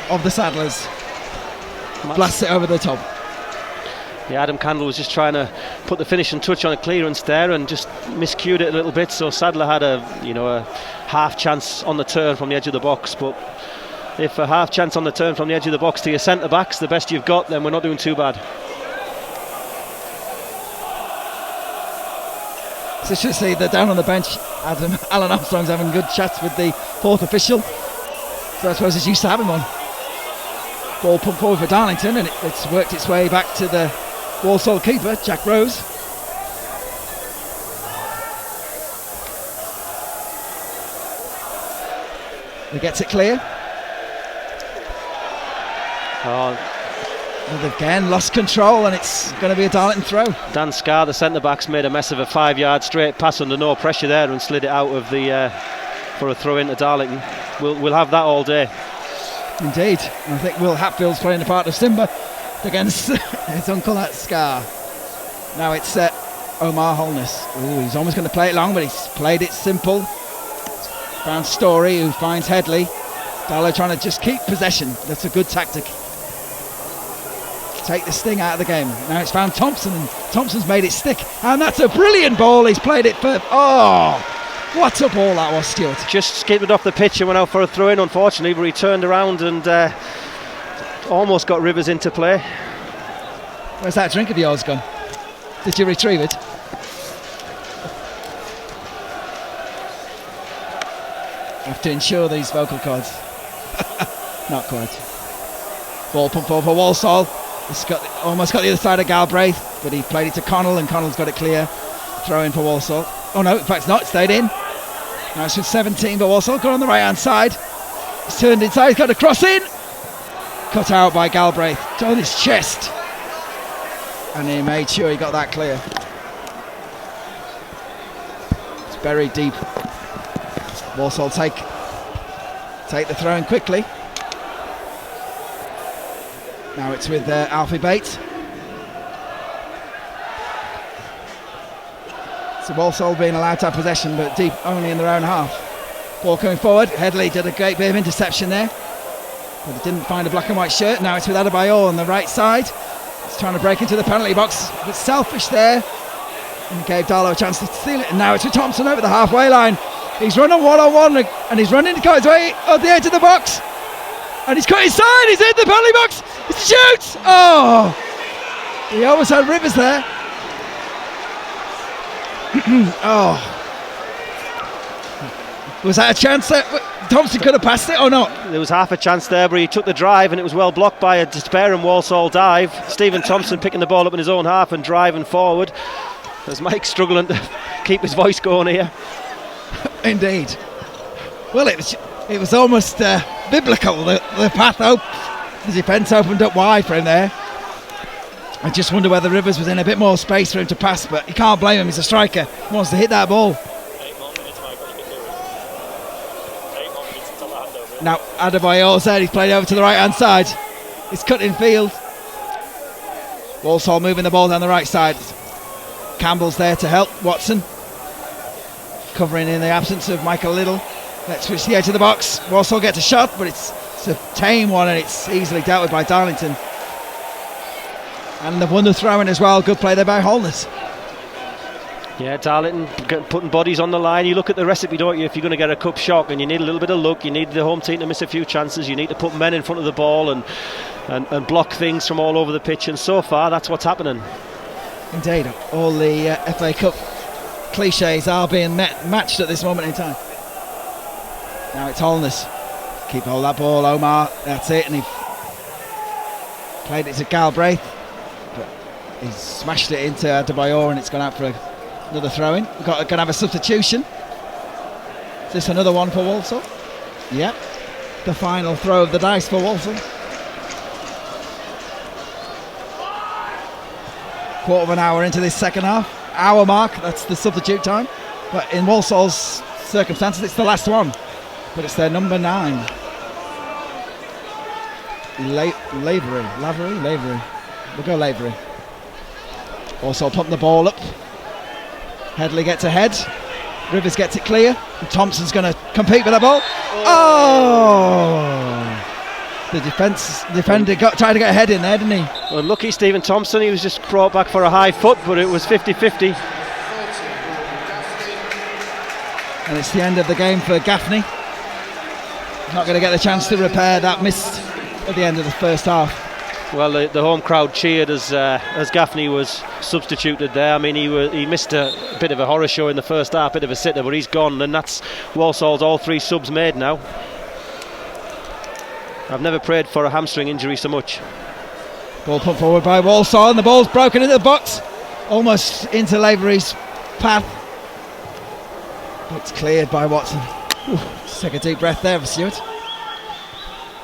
of the Sadlers blasts it over the top. Yeah, Adam Candle was just trying to put the finishing touch on a clearance there and just miscued it a little bit. So Sadler had a half chance on the turn from the edge of the box, but if a half chance on the turn from the edge of the box to your centre backs the best you've got, then we're not doing too bad. So should see that down on the bench, Alan Armstrong's having good chats with the fourth official. So I suppose he's used to having one. Ball pumped forward for Darlington, and it's worked its way back to the Walsall keeper, Jack Rose. He gets it clear. And again, lost control, and it's going to be a Darlington throw. Dan Scarr, the centre-back's made a mess of a 5-yard straight pass under no pressure there and slid it out of the for a throw into Darlington. We'll have that all day. Indeed. And I think Will Hatfield's playing the part of Simba against his uncle at Scarr. Now it's Omar Holness. Ooh, he's almost going to play it long, but he's played it simple. Found Story, who finds Headley. Darlow trying to just keep possession. That's a good tactic. Take the sting out of the game. Now it's found Thompson, and Thompson's made it stick. And that's a brilliant ball. He's played it for... Oh, what a ball that was, Stuart. Just skipped off the pitch and went out for a throw-in, unfortunately, but he turned around and almost got Rivers into play. Where's that drink of yours gone? Did you retrieve it? I have to insure these vocal cords. Not quite. Ball pumped over for Walsall. He's almost got the other side of Galbraith, but he played it to Connell, and Connell's got it clear. Throw in for Walsall. Oh no, in fact it's not, it stayed in. Now it's with 17 for Walsall, got on the right hand side. He's turned inside, he's got a cross in. Cut out by Galbraith, it's on his chest. And he made sure he got that clear. It's buried deep. Walsall take the throw in quickly. Now it's with Alfie Bates. So Walsall being allowed to have possession, but deep only in their own half. Ball coming forward. Headley did a great bit of interception there, but he didn't find a black and white shirt. Now it's with Adebayor on the right side. He's trying to break into the penalty box, but selfish there, and gave Darlow a chance to steal it. And now it's with Thompson over the halfway line. He's running one-on-one, and he's running to cut his way at the edge of the box. And he's cut inside, he's in the penalty box, he shoots! Oh! He almost had Rivers there. Oh. Was that a chance that Thompson could have passed it or not? There was half a chance there, but he took the drive and it was well blocked by a despairing Walsall dive. Stephen Thompson picking the ball up in his own half and driving forward. There's Mike struggling to keep his voice going here. Indeed. Well, it was almost biblical, the path open. The defence opened up wide for him there. I just wonder whether Rivers was in a bit more space for him to pass, but you can't blame him, he's a striker. He wants to hit that ball. 8 more minutes, Michael, you can do it. 8 more minutes until the handover. Now Adebayor said he's played over to the right hand side. It's cut in field. Walsall moving the ball down the right side. Campbell's there to help Watson, covering in the absence of Michael Little. Let's switch the edge of the box. Walsall gets a shot, but it's a tame one, and it's easily dealt with by Darlington. And they've won the throw-in as well. Good play there by Holness. Yeah, Darlington putting bodies on the line. You look at the recipe, don't you? If you're going to get a cup shock and you need a little bit of luck, you need the home team to miss a few chances, you need to put men in front of the ball and block things from all over the pitch, and so far that's what's happening. Indeed, all the FA Cup cliches are being matched at this moment in time. Now it's Holness. Keep hold of that ball, Omar. That's it. And he played it to Galbraith. But he's smashed it into Adebayor and it's gone out for another throw-in. We're going to have a substitution. Is this another one for Walsall? Yep. The final throw of the dice for Walsall. Quarter of an hour into this second half. Hour mark, that's the substitute time. But in Walsall's circumstances, it's the last one. But it's their number 9. Lavery. We'll go Lavery. Also pumping the ball up. Headley gets ahead. Rivers gets it clear. And Thompson's going to compete with the ball. Oh! The defender tried to get ahead in there, didn't he? Well, lucky Stephen Thompson, he was just brought back for a high foot, but it was 50-50. And it's the end of the game for Gaffney. Not going to get the chance to repair that miss at the end of the first half. Well, the home crowd cheered as Gaffney was substituted there. I mean, he missed a bit of a horror show in the first half, bit of a sitter, but he's gone, and that's Walsall's all 3 subs made now. I've never prayed for a hamstring injury so much. Ball put forward by Walsall, and the ball's broken into the box, almost into Lavery's path. It's cleared by Watson. Ooh, just take a deep breath there for Stewart.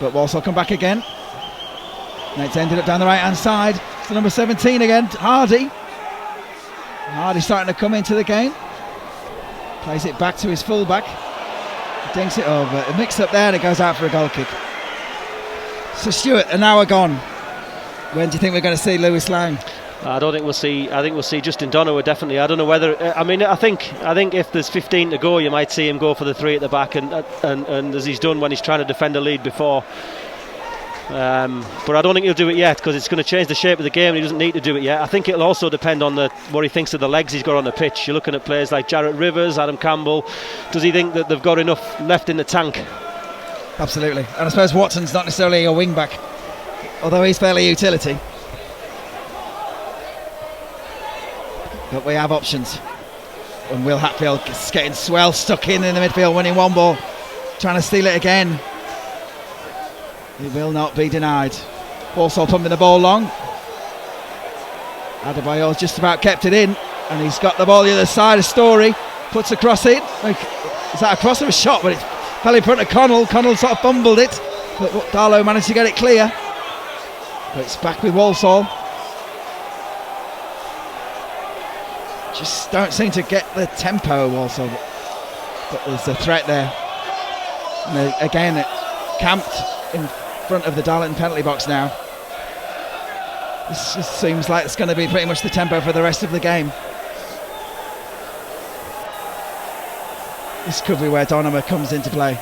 But Walsall come back again. And it's ended up down the right hand side. It's number 17 again, Hardy. Hardy's starting to come into the game. Plays it back to his fullback. Dinks it over. A mix up there and it goes out for a goal kick. So Stewart, an hour gone. When do you think we're going to see Lewis Lang? I don't think we'll see. I think we'll see Justin Donowa definitely. I don't know whether. I mean, I think if there's 15 to go, you might see him go for the 3 at the back, and as he's done when he's trying to defend a lead before. But I don't think he'll do it yet because it's going to change the shape of the game and he doesn't need to do it yet. I think it'll also depend on what he thinks of the legs he's got on the pitch. You're looking at players like Jarrett Rivers, Adam Campbell. Does he think that they've got enough left in the tank? Absolutely. And I suppose Watson's not necessarily a wing back, although he's fairly utility. But we have options. And Will Hatfield is getting stuck in the midfield, winning one ball, trying to steal it again. He will not be denied. Walsall pumping the ball long. Adebayor's just about kept it in, and he's got the ball the other side of Story. Puts a cross in. Is that a cross or a shot? But it fell in front of Connell. Connell sort of fumbled it, but Darlow managed to get it clear. But it's back with Walsall. Just don't seem to get the tempo, Walsall. But there's a threat there. And again, camped in front of the Darlington penalty box now. This just seems like it's going to be pretty much the tempo for the rest of the game. This could be where Donowa comes into play.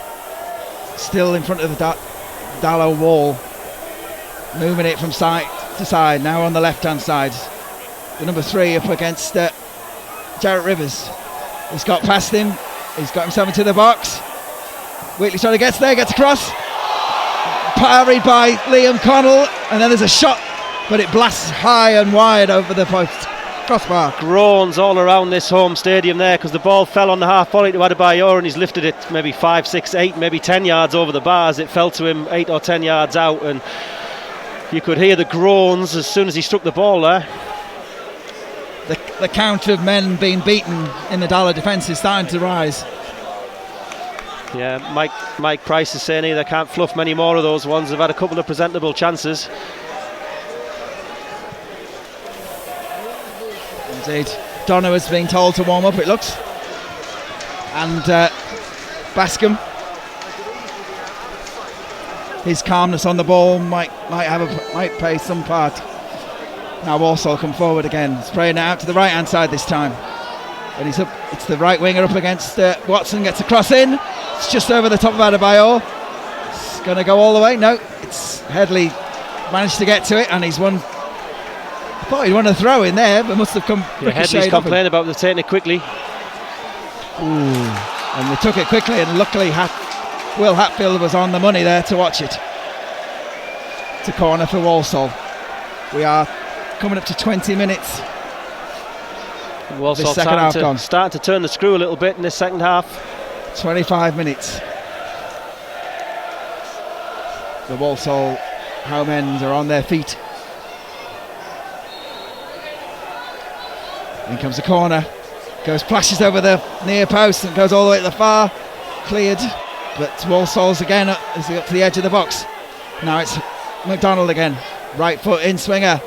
Still in front of the Darlow wall, moving it from side to side, now on the left hand side. The number 3 up against Jarrett Rivers. He's got past him, he's got himself into the box. Wheatley trying to get there, gets across. Parried by Liam Connell, and then there's a shot, but it blasts high and wide over the post. Crossbar. Groans all around this home stadium there because the ball fell on the half volley to Adebayor and he's lifted it maybe 5, 6, 8, maybe 10 yards over the bars. It fell to him 8 or 10 yards out, and you could hear the groans as soon as he struck the ball there. The count of men being beaten in the Darlow defence is starting to rise. Yeah, Mike Price is saying they can't fluff many more of those ones. They've had a couple of presentable chances. Indeed. Donowa's been told to warm up, it looks. And Bascom, his calmness on the ball might play some part. Now Walsall come forward again, spraying it out to the right hand side this time. And he's up, it's the right winger up against Watson, gets a cross in. It's just over the top of Adebayor. It's going to go all the way. No, it's Headley managed to get to it, and he's won. I thought he'd won a throw in there, but must have come. Yeah, Headley's complaining about them taking it quickly. Ooh, and they took it quickly, and luckily Will Hatfield was on the money there to watch it. It's a corner for Walsall. We are coming up to 20 minutes Walsall second half gone. starting to turn the screw a little bit in this second half. 25 minutes. The Walsall home end are on their feet. In comes the corner. Flashes over the near post and goes all the way to the far. Cleared. But Walsall's again as they up to the edge of the box. Now it's McDonald again. Right foot in swinger.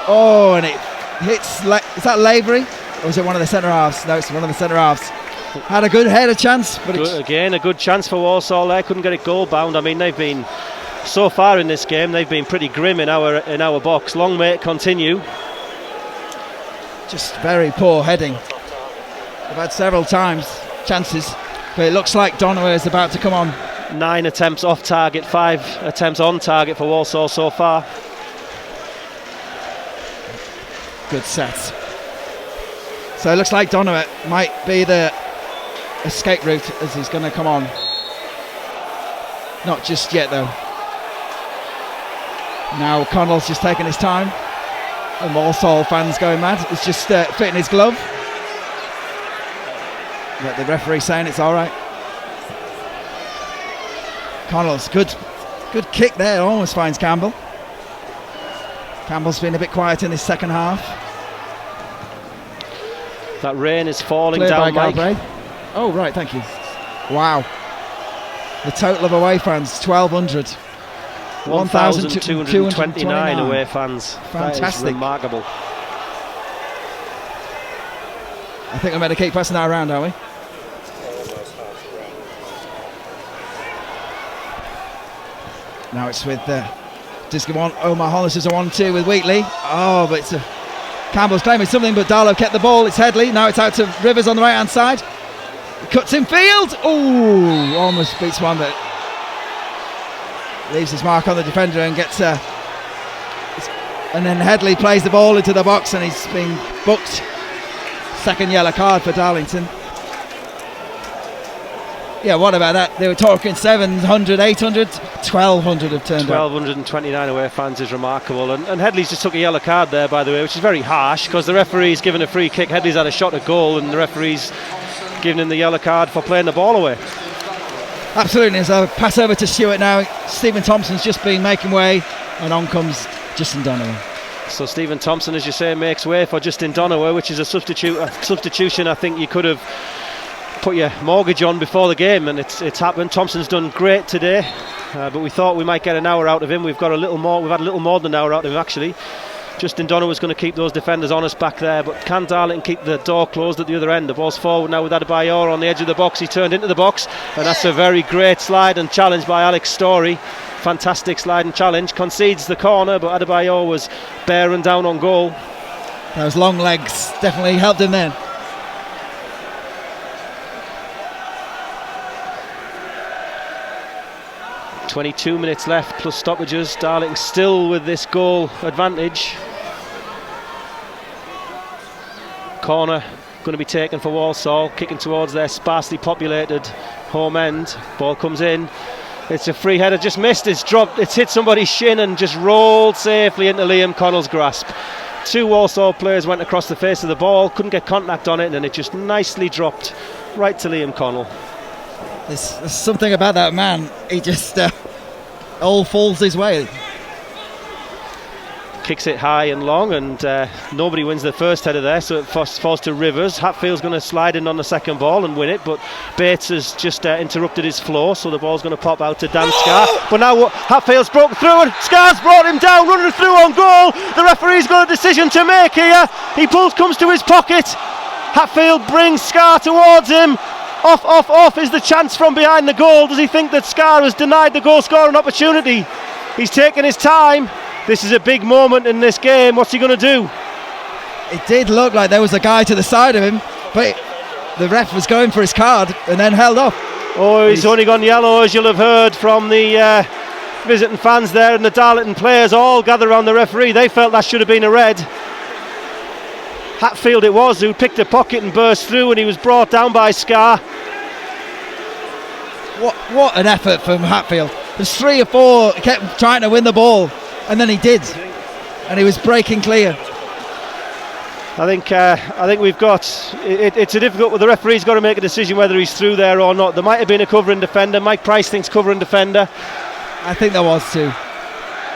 Oh, and it hits. Is that Lavery? Or is it one of the centre halves? No, it's one of the centre halves. Had a good header chance. But again, a good chance for Walsall there. Couldn't get it goal bound. I mean, they've been, so far in this game, they've been pretty grim in our box. Long may it continue. Just very poor heading. They've had several chances. But it looks like Donoghue is about to come on. 9 attempts off target, 5 attempts on target for Walsall so far. Good set. So it looks like Donoghue might be the escape route as he's going to come on. Not just yet though. Now Connell's just taking his time. And Walsall fans going mad. It's just fitting his glove. But the referee saying it's all right. Connell's good kick there. Almost finds Campbell. Campbell's been a bit quiet in this second half. That rain is falling Cleared down, by Mike. Galbraith. Oh right, thank you. Wow. The total of away fans 1,200. 1,229 away fans. Fantastic. That is remarkable. I think we're meant to keep passing that around, are we? Now it's with Disco 1. Omar Hollis is a 1-2 with Wheatley. Oh, but it's Campbell's claiming something, but Darlow kept the ball. It's Headley. Now it's out to Rivers on the right hand side. He cuts in field. Ooh, almost beats one, but leaves his mark on the defender and gets. And then Headley plays the ball into the box and he's been booked. Second yellow card for Darlington. Yeah, what about that? They were talking 700, 800, 1,200 have turned up. 1,229 away fans is remarkable. And Headley's just took a yellow card there, by the way, which is very harsh because the referee's given a free kick. Headley's had a shot at goal and the referee's giving him the yellow card for playing the ball away. Absolutely. As I pass over to Stuart now, Stephen Thompson's just been making way and on comes Justin Donoghue. So Stephen Thompson, as you say, makes way for Justin Donoghue, which is a substitution I think you could have put your mortgage on before the game, and it's happened. Thompson's done great today, but we thought we might get an hour out of him. We've got a little more. We've had a little more than an hour out of him actually. Justin Donoghue's going to keep those defenders honest back there, but can Darlington keep the door closed at the other end? The ball's forward now with Adebayor on the edge of the box. He turned into the box, and that's a very great slide and challenge by Alex Story. Fantastic slide and challenge. Concedes the corner, but Adebayor was bearing down on goal. Those long legs definitely helped him then. .22 minutes left plus stoppages. Darlington still with this goal advantage. Corner going to be taken for Walsall, kicking towards their sparsely populated home end. Ball comes in. It's a free header, just missed. It's dropped. It's hit somebody's shin and just rolled safely into Liam Connell's grasp. 2 Walsall players went across the face of the ball, couldn't get contact on it, and it just nicely dropped right to Liam Connell. There's something about that man. He just all falls his way. Kicks it high and long, and nobody wins the first header there, so it falls to Rivers. Hatfield's going to slide in on the second ball and win it, but Bates has just interrupted his flow, so the ball's going to pop out to Dan Scarr. But now Hatfield's broken through, and Scarr's brought him down, running through on goal. The referee's got a decision to make here. He comes to his pocket. Hatfield brings Scarr towards him. Off is the chance from behind the goal. Does he think that Scarr has denied the goal scoring opportunity? He's taken his time. This is a big moment in this game. What's he going to do? It did look like there was a guy to the side of him, but the ref was going for his card and then held off. Oh, he's only gone yellow, as you'll have heard from the visiting fans there, and the Darlington players all gathered around the referee. They felt that should have been a red. Hatfield it was who picked a pocket and burst through, and he was brought down by Scarr. What an effort from Hatfield. There's 3 or 4 kept trying to win the ball, and then he did, and he was breaking clear. I think we've got it's a difficult. The referee's got to make a decision whether he's through there or not. There might have been a covering defender. Mike Price thinks covering defender. I think there was too.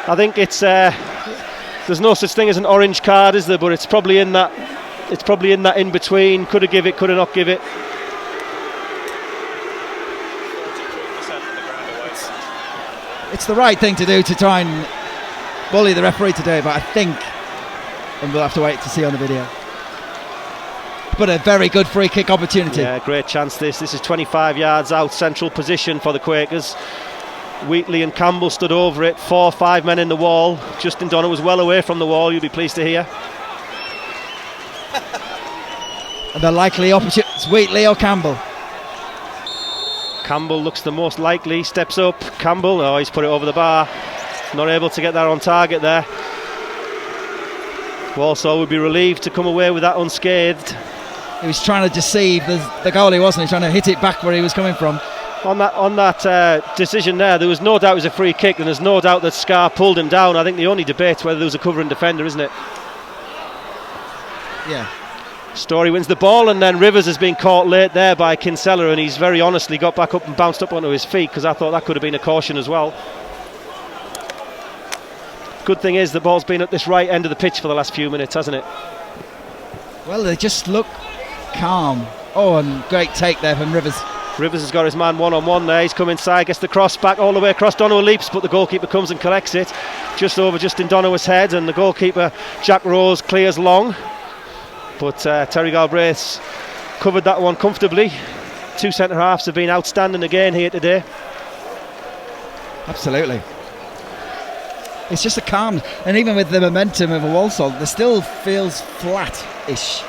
I think it's there's no such thing as an orange card, is there? But it's probably in that. It's probably in that in between. Could have give it, could have not give it. 43% of the ground away. It's the right thing to do to try and bully the referee today, but I think, and we'll have to wait to see on the video. But a very good free kick opportunity. Yeah, great chance this. This is 25 yards out, central position for the Quakers. Wheatley and Campbell stood over it. 4 or 5 men in the wall. Justin Donner was well away from the wall, you'll be pleased to hear. And the likely opportunity, Wheatley or Campbell. Campbell looks the most likely, steps up. Campbell, oh, he's put it over the bar. Not able to get that on target there. Walsall would be relieved to come away with that unscathed. He was trying to deceive the goalie, wasn't he? Trying to hit it back where he was coming from. On that decision there was no doubt it was a free kick, and there's no doubt that Scar pulled him down. I think the only debate's whether there was a covering defender, isn't it? Yeah. Story wins the ball, and then Rivers has been caught late there by Kinsella, and he's very honestly got back up and bounced up onto his feet, because I thought that could have been a caution as well. Good thing is the ball's been at this right end of the pitch for the last few minutes, hasn't it? Well, they just look calm. Oh, and great take there from Rivers. Rivers has got his man one-on-one there. He's come inside, gets the cross back all the way across. Donoghue leaps, but the goalkeeper comes and collects it just over Justin Donoghue's head, and the goalkeeper Jack Rose clears long. But Terry Galbraith's covered that one comfortably. 2 centre-halves have been outstanding again here today. Absolutely. It's just a calm, and even with the momentum of a Walsall, there still feels flat-ish.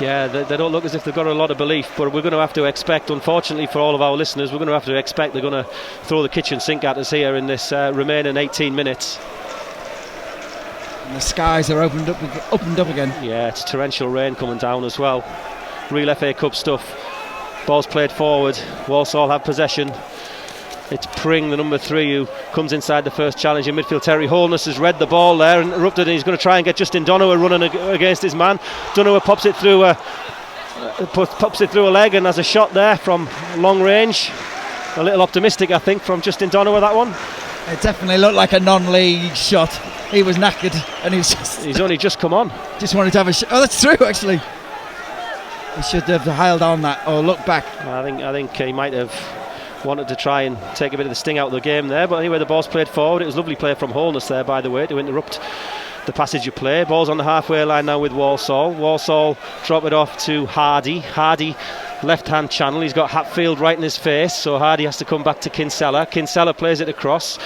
Yeah, they don't look as if they've got a lot of belief, but we're going to have to expect, unfortunately for all of our listeners, we're going to have to expect they're going to throw the kitchen sink at us here in this remaining 18 minutes. And the skies are opened up again. Yeah, it's torrential rain coming down as well. Real FA Cup stuff. Ball's played forward. Walsall have possession. It's Pring, the number 3, who comes inside the first challenge in midfield. Terry Holness has read the ball there and interrupted, and he's going to try and get Justin Donoghue running against his man. Donoghue pops it through a leg, and has a shot there from long range. A little optimistic, I think, from Justin Donoghue, that one. It definitely looked like a non-league shot. He was knackered, and he's only just come on. Just wanted to have a shot. Oh, that's true, actually. He should have held on that or looked back. I think he might have wanted to try and take a bit of the sting out of the game there, but anyway, the ball's played forward. It was lovely play from Holness there, by the way, to interrupt the passage of play. Ball's on the halfway line now with Walsall. Walsall drop it off to Hardy. Hardy left hand channel, he's got Hatfield right in his face, so Hardy has to come back to Kinsella. Kinsella plays it across.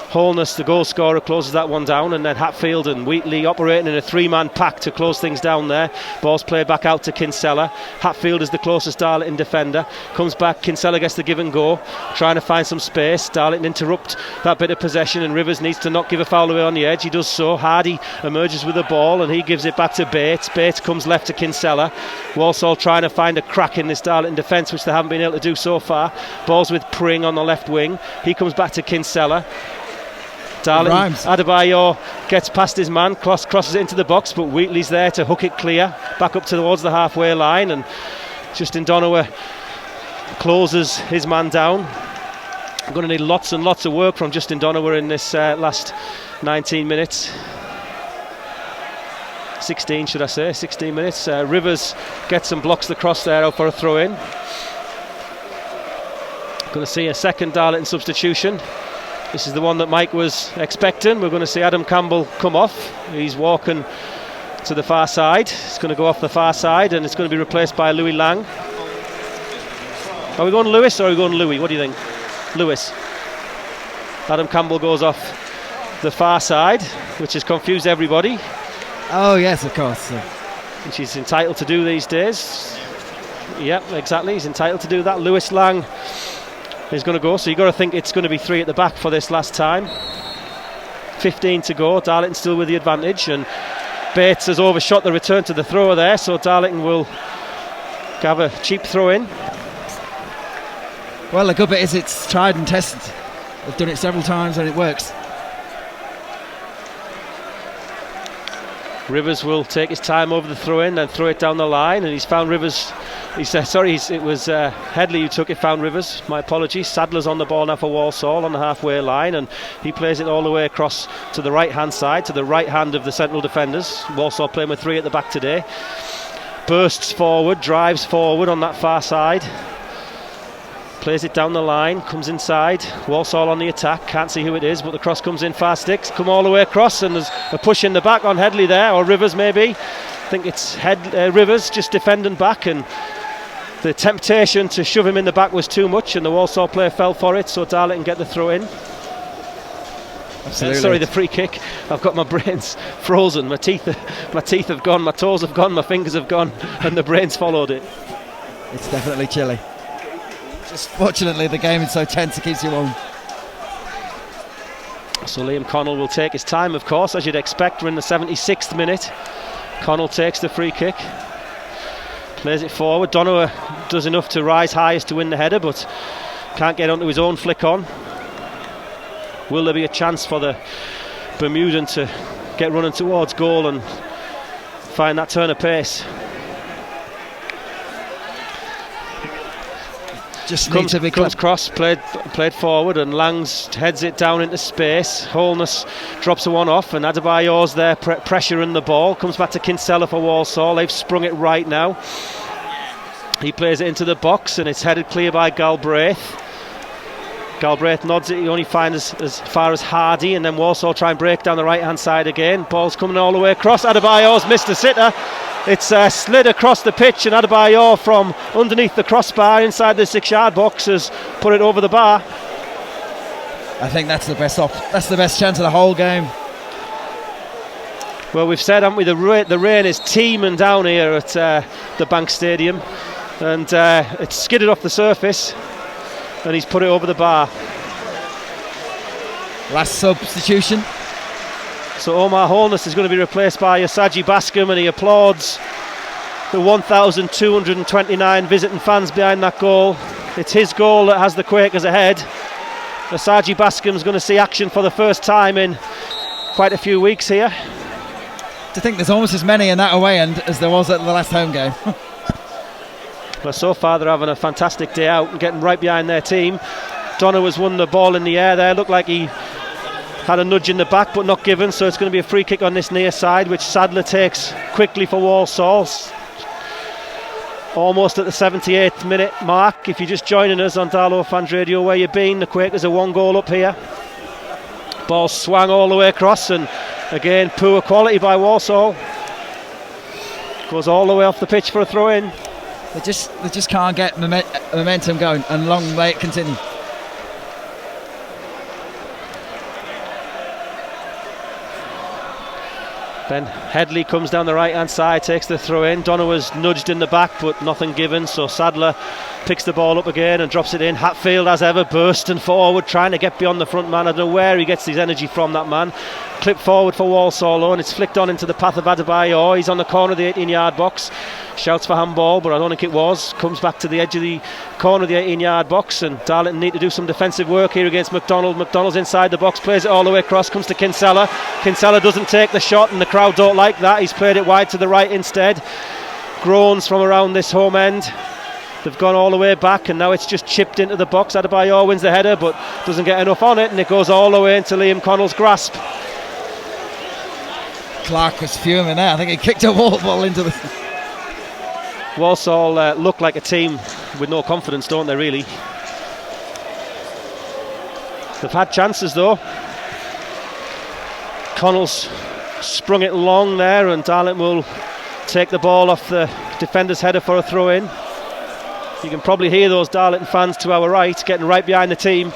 Holness, the goal scorer, closes that one down, and then Hatfield and Wheatley operating in a 3-man pack to close things down there. Ball's played back out to Kinsella. Hatfield is the closest Darlington defender, comes back, Kinsella gets the give and go, trying to find some space. Darlington interrupt that bit of possession, and Rivers needs to not give a foul away on the edge. He does so. Hardy emerges with the ball, and he gives it back to Bates. Bates comes left to Kinsella. Walsall trying to find a crack in this Darlington defence, which they haven't been able to do so far. Ball's with Pring on the left wing. He comes back to Kinsella. Darlington, Adebayor gets past his man, crosses it into the box, but Wheatley's there to hook it clear back up towards the halfway line, and Justin Donoghue closes his man down. I'm going to need lots and lots of work from Justin Donoghue in this last 19 minutes. 16 should I say, 16 minutes. Rivers gets and blocks the cross there out for a throw in. Going to see a second Darlington substitution. This is the one that Mike was expecting. We're going to see Adam Campbell come off. He's walking to the far side. It's going to go off the far side, and it's going to be replaced by Louis Lang. Are we going Lewis or are we going Louis? What do you think? Lewis. Adam Campbell goes off the far side, which has confused everybody. Oh yes, of course. Which he's entitled to do these days. Yep, exactly. He's entitled to do that. Lewis Lang is going to go, so you've got to think it's going to be 3 at the back for this last time. 15 to go. Darlington still with the advantage, and Bates has overshot the return to the thrower there, so Darlington will have a cheap throw in. Well, the good bit is it's tried and tested. They've done it several times and it works. Rivers will take his time over the throw-in, then throw it down the line, and he's found Rivers. It was Headley who took it, found Rivers. My apologies. Sadler's on the ball now for Walsall on the halfway line, and he plays it all the way across to the right-hand side, to the right hand of the central defenders. Walsall playing with 3 at the back today. Bursts forward, drives forward on that far side. Plays it down the line, comes inside. Walsall on the attack, can't see who it is, but the cross comes in fast sticks, come all the way across, and there's a push in the back on Headley there, or Rivers maybe. I think it's Rivers just defending back, and the temptation to shove him in the back was too much, and the Walsall player fell for it, so Darlington get the throw in. Absolutely. The free kick. I've got my brains frozen, my teeth have gone, my toes have gone, my fingers have gone, and the brains followed it. It's definitely chilly. Just fortunately the game is so tense it keeps you warm. So Liam Connell will take his time, of course, as you'd expect. We're in the 76th minute. Connell takes the free kick, plays it forward. Donoghue does enough to rise highest to win the header, but can't get onto his own flick on. Will there be a chance for the Bermudan to get running towards goal and find that turn of pace? Just needs to be comes cross, played forward, and Langs heads it down into space. Holness drops a one off, and Adebayor's there pressuring the ball. Comes back to Kinsella for Walsall. They've sprung it right now. He plays it into the box, and it's headed clear by Galbraith. Galbraith nods it, he only finds as far as Hardy, and then Walsall try and break down the right hand side again. Ball's coming all the way across. Adebayor's missed a sitter. It's slid across the pitch, and Adebayor from underneath the crossbar inside the 6-yard box has put it over the bar. I think that's the best chance of the whole game. Well, we've said, haven't we, the rain is teeming down here at the Bank Stadium, and it's skidded off the surface, and he's put it over the bar. Last substitution. So Omar Holness is going to be replaced by Asaji Bascom, and he applauds the 1,229 visiting fans behind that goal. It's his goal that has the Quakers ahead. Asaji Bascom's going to see action for the first time in quite a few weeks here. I think there's almost as many in that away end as there was at the last home game. Well, so far they're having a fantastic day out and getting right behind their team. Donoghue has won the ball in the air there. Looked like he had a nudge in the back, but not given, so it's going to be a free kick on this near side, which Sadler takes quickly for Walsall. Almost at the 78th minute mark. If you're just joining us on Darlow Fans Radio, where you've been, the Quakers are 1 goal up here. Ball swung all the way across, and again poor quality by Walsall. Goes all the way off the pitch for a throw in. They just can't get momentum going, and long may it continue. Then Headley comes down the right hand side, takes the throw in. Donoghue's nudged in the back, but nothing given, so Sadler picks the ball up again and drops it in. Hatfield, as ever, bursting forward, trying to get beyond the front man. I don't know where he gets his energy from, that man. Clip forward for Walsall, and it's flicked on into the path of Adebayor. He's on the corner of the 18-yard box, shouts for handball, but I don't think it was. Comes back to the edge of the corner of the 18-yard box, and Darlington need to do some defensive work here against McDonald. McDonald's inside the box, plays it all the way across, comes to Kinsella. Kinsella doesn't take the shot, and the crowd don't like that. He's played it wide to the right instead. Groans from around this home end. They've gone all the way back, and now it's just chipped into the box. Adebayor wins the header, but doesn't get enough on it, and it goes all the way into Liam Connell's grasp. Clark was fuming there. I think he kicked a wall ball into the... Walsall look like a team with no confidence, don't they, really? They've had chances, though. Connell's sprung it long there, and Darlington will take the ball off the defender's header for a throw-in. You can probably hear those Darlington fans to our right, getting right behind the team.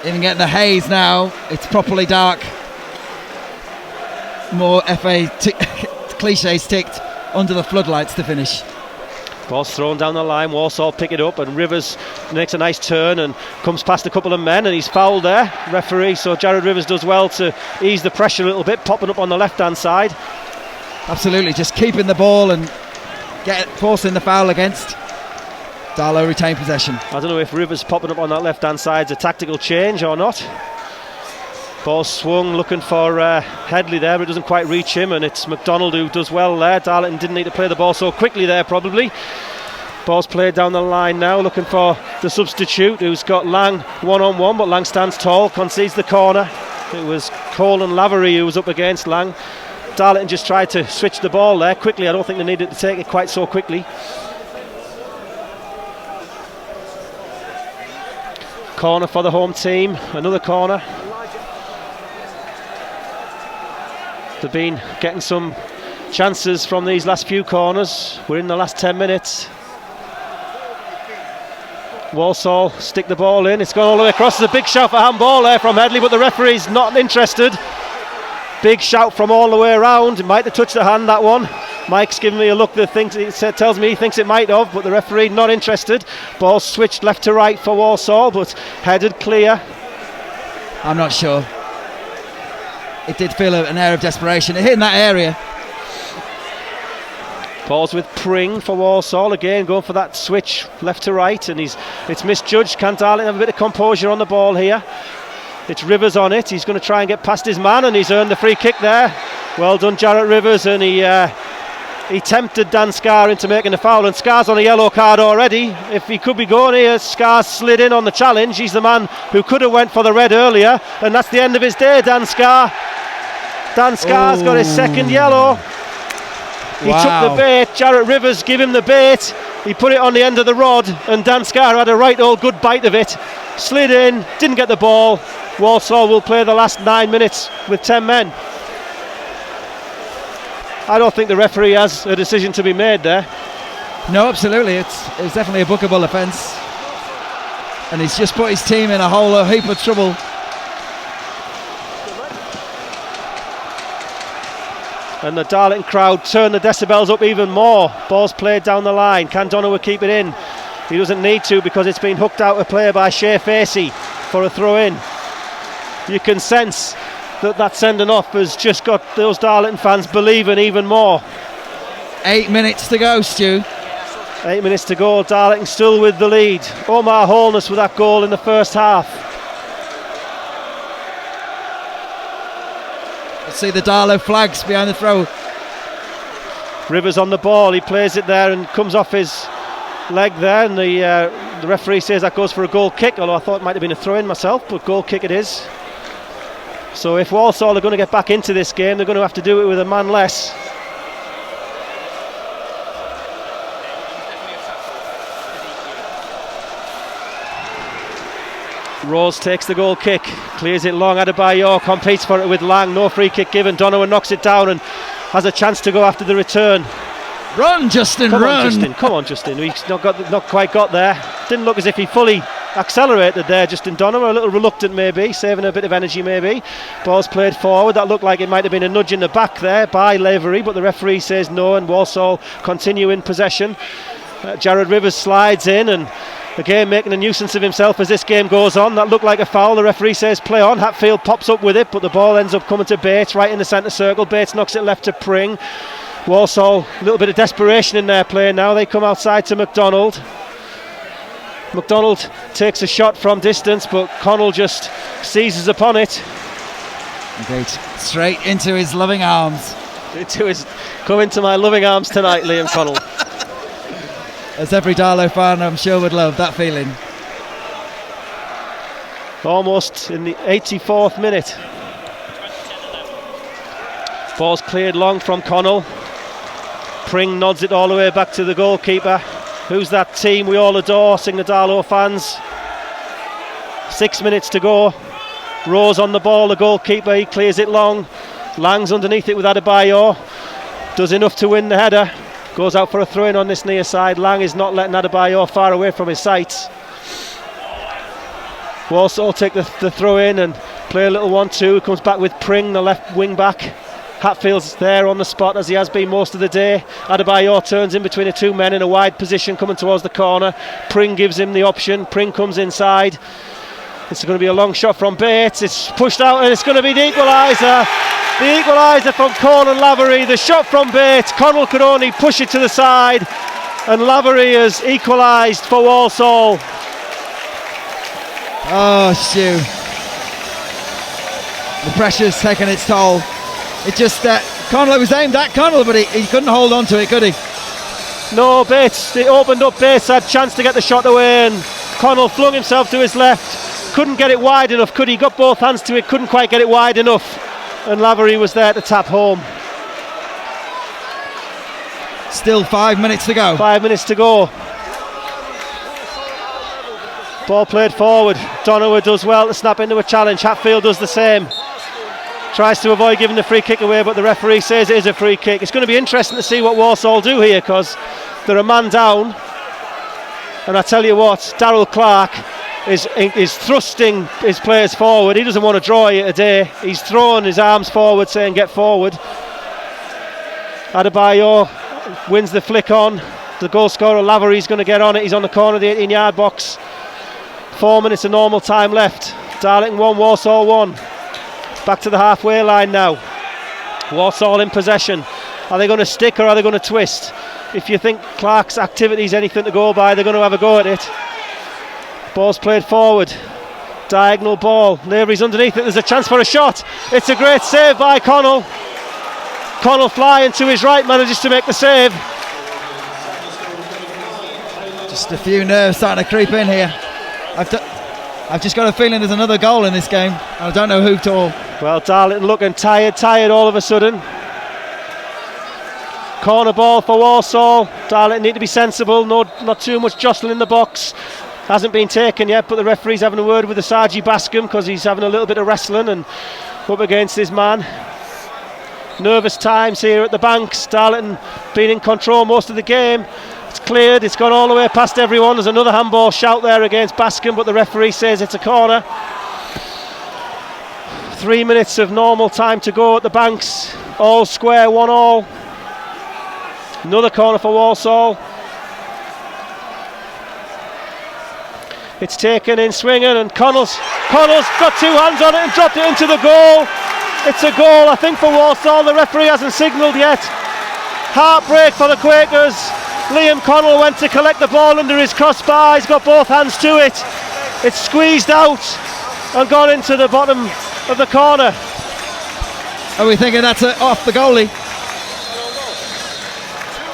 Even getting the haze now. It's properly dark. More FA cliches ticked under the floodlights to finish. Ball's thrown down the line, Walsall pick it up, and Rivers makes a nice turn and comes past a couple of men, and he's fouled there, referee. So Jared Rivers does well to ease the pressure a little bit, popping up on the left hand side. Absolutely, just keeping the ball and forcing the foul against. Darlow retain possession. I don't know if Rivers popping up on that left hand side is a tactical change or not. Ball swung, looking for Headley there, but it doesn't quite reach him, and it's McDonald who does well there. Darlington didn't need to play the ball so quickly there, probably. Ball's played down the line now, looking for the substitute, who's got Lang one-on-one, but Lang stands tall, concedes the corner. It was Cole and Lavery who was up against Lang. Darlington just tried to switch the ball there quickly. I don't think they needed to take it quite so quickly. Corner for the home team, another corner. They've been getting some chances from these last few corners. We're in the last 10 minutes. Walsall stick the ball in. It's gone all the way across. There's a big shout for handball there from Headley, but the referee's not interested. Big shout from all the way around. It might have touched the hand, that one. Mike's giving me a look that tells me he thinks it might have, but the referee not interested. Ball switched left to right for Walsall, but headed clear. I'm not sure. It did feel an air of desperation. It hit in that area. Ball's with Pring for Walsall again, going for that switch left to right, and it's misjudged. Can Darlington have a bit of composure on the ball here? It's Rivers on it. He's going to try and get past his man, and he's earned the free kick there. Well done, Jarrett Rivers, and he tempted Dan Scarr into making a foul, and Scarr's on a yellow card already. If he could be going here, Scarr slid in on the challenge. He's the man who could have went for the red earlier, and that's the end of his day, Dan Scarr. Dan Scarr's got his second yellow. He took the bait. Jarrett Rivers gave him the bait. He put it on the end of the rod, and Dan Scarr had a right old good bite of it. Slid in, didn't get the ball. Walsall will play the last 9 minutes with 10 men. I don't think the referee has a decision to be made there. No, absolutely. It's definitely a bookable offence, and he's just put his team in a heap of trouble. And the Darlington crowd turn the decibels up even more. Ball's played down the line. Can Donoghue keep it in? He doesn't need to, because it's been hooked out of play by Shea Facey for a throw in. You can sense that sending off has just got those Darlington fans believing even more. 8 minutes to go, Stu. 8 minutes to go. Darlington still with the lead. Omar Holness with that goal in the first half. Let's see the Darlow flags behind the throw. Rivers on the ball. He plays it there and comes off his leg there, and the referee says that goes for a goal kick, although I thought it might have been a throw in myself, but goal kick it is. So if Walsall are going to get back into this game, they're going to have to do it with a man less. Rose takes the goal kick, clears it long. Adebayor competes for it with Lang. No free kick given. Donoghue knocks it down and has a chance to go after the return. Run, Justin, run! Come on, Justin. He's not quite got there. Didn't look as if he fully accelerated there, Justin Donoghue. A little reluctant maybe, saving a bit of energy maybe. Ball's played forward. That looked like it might have been a nudge in the back there by Lavery, but the referee says no, and Walsall continue in possession. Jarrod Rivers slides in, and again making a nuisance of himself as this game goes on. That looked like a foul. The referee says play on. Hatfield pops up with it, but the ball ends up coming to Bates right in the centre circle. Bates knocks it left to Pring. Walsall, a little bit of desperation in their play now. They come outside to McDonald. McDonald takes a shot from distance, but Connell just seizes upon it. Indeed, straight into his loving arms. Come into my loving arms tonight, Liam Connell. As every Darlow fan, I'm sure, would love that feeling. Almost in the 84th minute. Ball's cleared long from Connell. Pring nods it all the way back to the goalkeeper. Who's that team we all adore, sing the Darlow fans. 6 minutes to go. Rose on the ball, the goalkeeper, he clears it long. Lang's underneath it with Adebayor. Does enough to win the header. Goes out for a throw-in on this near side. Lang is not letting Adebayor far away from his sights. Walsall take the throw-in and play a little 1-2. Comes back with Pring, the left wing-back. Hatfield's there on the spot, as he has been most of the day. Adebayor turns in between the two men in a wide position coming towards the corner. Pring gives him the option. Pring comes inside. It's going to be a long shot from Bates. It's pushed out and it's going to be the equaliser. The equaliser from Cole and Lavery. The shot from Bates. Connell could only push it to the side, and Lavery has equalised for Walsall. Oh, Stu. The pressure's taken its toll. It just, Connell was aimed at Connell, but he couldn't hold on to it, could he? No, Bates, they opened up. Bates had a chance to get the shot away, and Connell flung himself to his left. Couldn't get it wide enough, could he? Got both hands to it, couldn't quite get it wide enough. And Lavery was there to tap home. Still 5 minutes to go. 5 minutes to go. Ball played forward. Donoghue does well to snap into a challenge. Hatfield does the same. Tries to avoid giving the free kick away, but the referee says it is a free kick. It's going to be interesting to see what Walsall do here, because they're a man down. And I tell you what, Darryl Clark is thrusting his players forward. He doesn't want to draw here today. He's throwing his arms forward, saying get forward. Adebayor wins the flick on. The goal scorer Lavery's going to get on it. He's on the corner of the 18-yard box. 4 minutes of normal time left. Darlington 1, Walsall 1. Back to the halfway line now. Walsall in possession. Are they going to stick or are they going to twist? If you think Clark's activity is anything to go by, they're going to have a go at it. Ball's played forward. Diagonal ball. Lavery's underneath it. There's a chance for a shot. It's a great save by Connell. Connell flying to his right, manages to make the save. Just a few nerves starting to creep in here. I've just got a feeling there's another goal in this game. I don't know who to all. Well, Darlington looking tired all of a sudden. Corner ball for Walsall. Darlington need to be sensible. Not too much jostling in the box. Hasn't been taken yet, but the referee's having a word with Asaji Bascom because he's having a little bit of wrestling and up against his man. Nervous times here at the Banks. Darlington been in control most of the game. It's cleared, it's gone all the way past everyone. There's another handball shout there against Bascom, but the referee says it's a corner. 3 minutes of normal time to go at the Banks. All square, 1-1. Another corner for Walsall. It's taken in swinging, and Connell's got two hands on it and dropped it into the goal. It's a goal, I think, for Walsall. The referee hasn't signalled yet. Heartbreak for the Quakers. Liam Connell went to collect the ball under his crossbar. He's got both hands to it. It's squeezed out and gone into the bottom of the corner. Are we thinking that's off the goalie?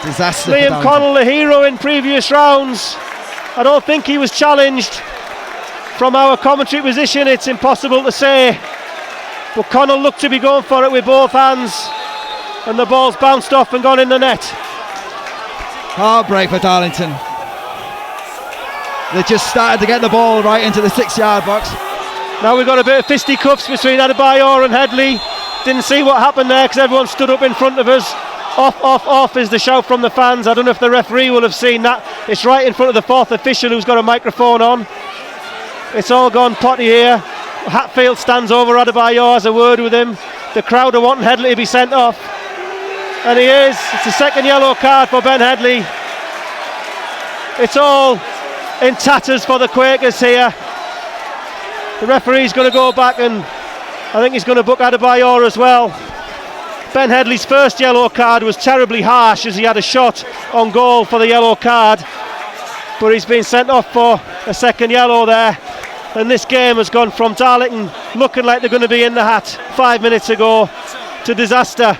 Disaster. Liam Connell, the hero in previous rounds. I don't think he was challenged. From our commentary position, it's impossible to say. But Connell looked to be going for it with both hands, and the ball's bounced off and gone in the net. Heartbreak for Darlington. They just started to get the ball right into the 6-yard box. Now we've got a bit of fisticuffs between Adebayor and Headley. Didn't see what happened there because everyone stood up in front of us. Off is the shout from the fans. I don't know if the referee will have seen that. It's right in front of the fourth official who's got a microphone on. It's all gone potty here. Hatfield stands over Adebayor, has a word with him. The crowd are wanting Headley to be sent off. And he is. It's a second yellow card for Ben Headley. It's all in tatters for the Quakers here. The referee's going to go back and I think he's going to book Adebayor as well. Ben Headley's first yellow card was terribly harsh as he had a shot on goal for the yellow card. But he's been sent off for a second yellow there. And this game has gone from Darlington looking like they're going to be in the hat 5 minutes ago to disaster.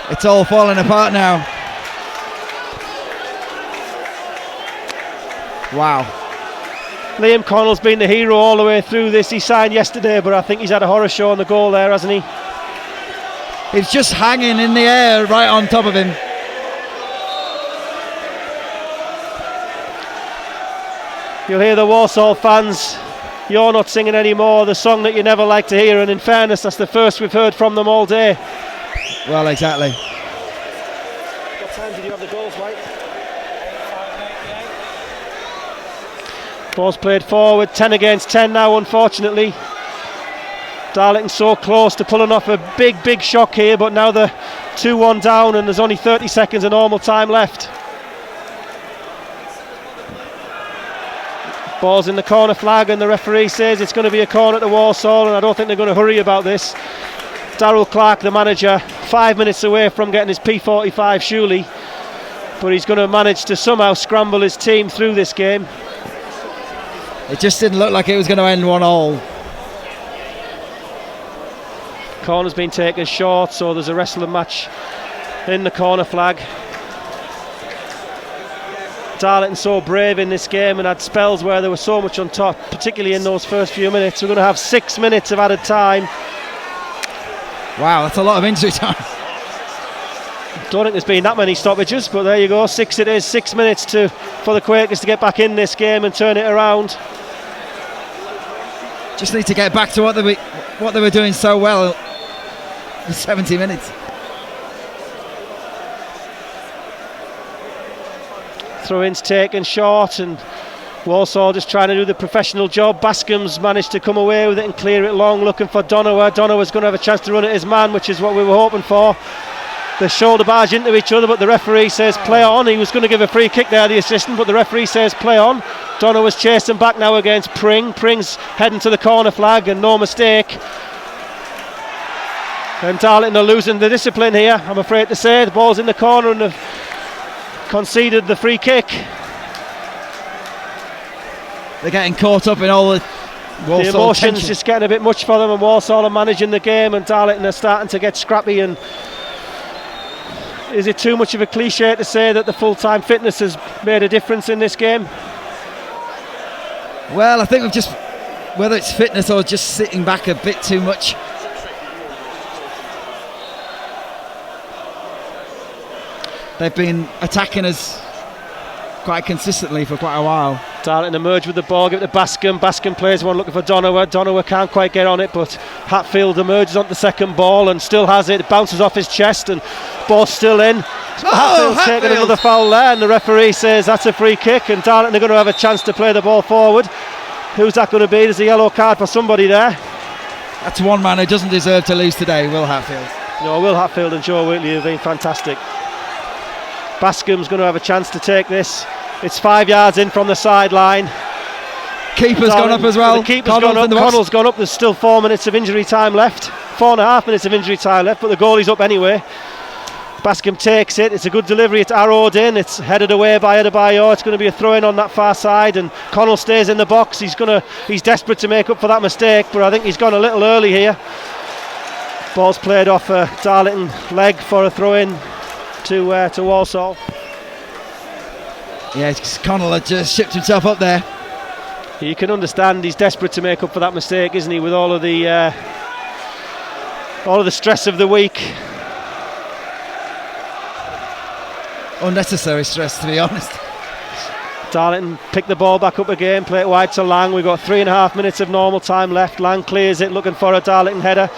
It's all falling apart now. Wow. Liam Connell's been the hero all the way through this. He signed yesterday, but I think he's had a horror show on the goal there, hasn't he? He's just hanging in the air right on top of him. You'll hear the Walsall fans. You're not singing anymore, the song that you never like to hear, and in fairness, that's the first we've heard from them all day. Well, exactly. What time did you have the goals, White? Ball's played forward, 10 against 10 now, unfortunately. Darlington so close to pulling off a big shock here, but now they're 2-1 down and there's only 30 seconds of normal time left. Ball's in the corner flag and the referee says it's going to be a corner to Walsall, and I don't think they're going to hurry about this. Darryl Clark, the manager, 5 minutes away from getting his P45 surely, but he's going to manage to somehow scramble his team through this game. It just didn't look like it was going to end 1-1. Corner's been taken short, so there's a wrestling match in the corner flag. Darlington so brave in this game and had spells where they were so much on top, particularly in those first few minutes. We're going to have 6 minutes of added time. Wow, that's a lot of injury time. Don't think there's been that many stoppages, but there you go, 6 it is. 6 minutes for the Quakers to get back in this game and turn it around. Just need to get back to what they were doing so well for 70 minutes. Throw-ins taken short and Walsall just trying to do the professional job. Bascom's managed to come away with it and clear it long, looking for Donowa. Donowa's going to have a chance to run at his man, which is what we were hoping for. They shoulder barge into each other, but the referee says play on. He was going to give a free kick there, the assistant, but the referee says play on. Donowa's chasing back now against Pring. Pring's heading to the corner flag, and no mistake. And Darlington are losing the discipline here, I'm afraid to say. The ball's in the corner and they've conceded the free kick. They're getting caught up in all the Walsall the emotions tension. Just getting a bit much for them, and Walsall are managing the game and Darlington are starting to get scrappy. And is it too much of a cliche to say that the full-time fitness has made a difference in this game? Well, I think we've just, whether it's fitness or just sitting back a bit too much. They've been attacking us quite consistently for quite a while. Darlington emerge with the ball, give it to Bascom. Bascom plays one looking for Donowa. Donowa can't quite get on it, but Hatfield emerges onto the second ball and still has it. It bounces off his chest and ball's still in. Hatfield's taking another foul there, and the referee says that's a free kick, and Darlington are going to have a chance to play the ball forward. Who's that going to be? There's a yellow card for somebody there. That's one man who doesn't deserve to lose today, Will Hatfield. No, Will Hatfield and Joe Wheatley have been fantastic. Bascom's going to have a chance to take this. It's 5 yards in from the sideline. Keeper's gone up as well. The keeper's gone up. Connell's gone up. There's still 4 minutes of injury time left. 4.5 minutes of injury time left, but the goalie's up anyway. Bascom takes it. It's a good delivery. It's arrowed in. It's headed away by Adebayo. It's going to be a throw-in on that far side, and Connell stays in the box. He's desperate to make up for that mistake, but I think he's gone a little early here. Ball's played off a Darlington leg for a throw-in to Walsall. Yeah, Connell had just shipped himself up there. You can understand he's desperate to make up for that mistake, isn't he? With all of the stress of the week. Unnecessary stress, to be honest. Darlington pick the ball back up again, play it wide to Lang. We've got 3.5 minutes of normal time left. Lang clears it, looking for a Darlington header.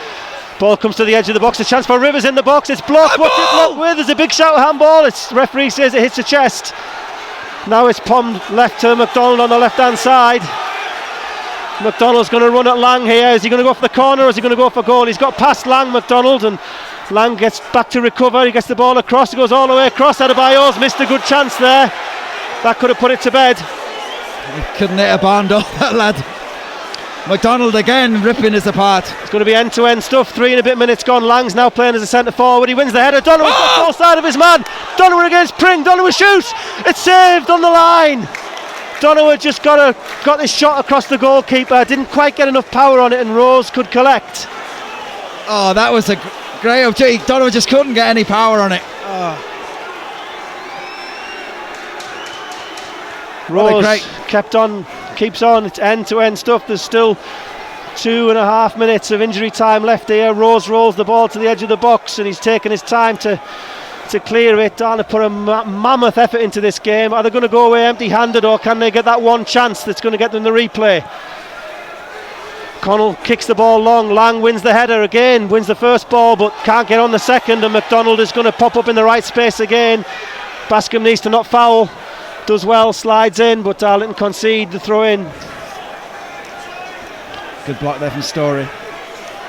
Ball comes to the edge of the box. A chance for Rivers in the box. It's blocked. What's it blocked with? There's a big shout of handball. The referee says it hits the chest. Now it's palmed left to McDonald on the left-hand side. McDonald's going to run at Lang here. Is he going to go for the corner or is he going to go for goal? He's got past Lang, McDonald, and Lang gets back to recover. He gets the ball across. He goes all the way across. Adebayo's missed a good chance there. That could have put it to bed. He couldn't hit a barn door, that lad. McDonald again ripping us apart. It's going to be end-to-end stuff. 3 and a bit minutes gone. Lang's now playing as a centre forward. He wins the header. Donowa's got full side of his man. Donowa against Pring. Donowa shoots. It's saved on the line. Donowa just got this shot across the goalkeeper. Didn't quite get enough power on it, and Rose could collect. Oh, that was a great opportunity. Donowa just couldn't get any power on it. Rose keeps on. It's end-to-end stuff. There's still 2.5 minutes of injury time left here. Rose rolls the ball to the edge of the box, and he's taking his time to clear it. Darlington put a mammoth effort into this game. Are they going to go away empty-handed, or can they get that one chance that's going to get them the replay? Connell kicks the ball long. Lang wins the header again, wins the first ball, but can't get on the second, and McDonald is going to pop up in the right space again. Bascom needs to not foul. Does well, slides in, but Darlington concede the throw-in. Good block there from Story.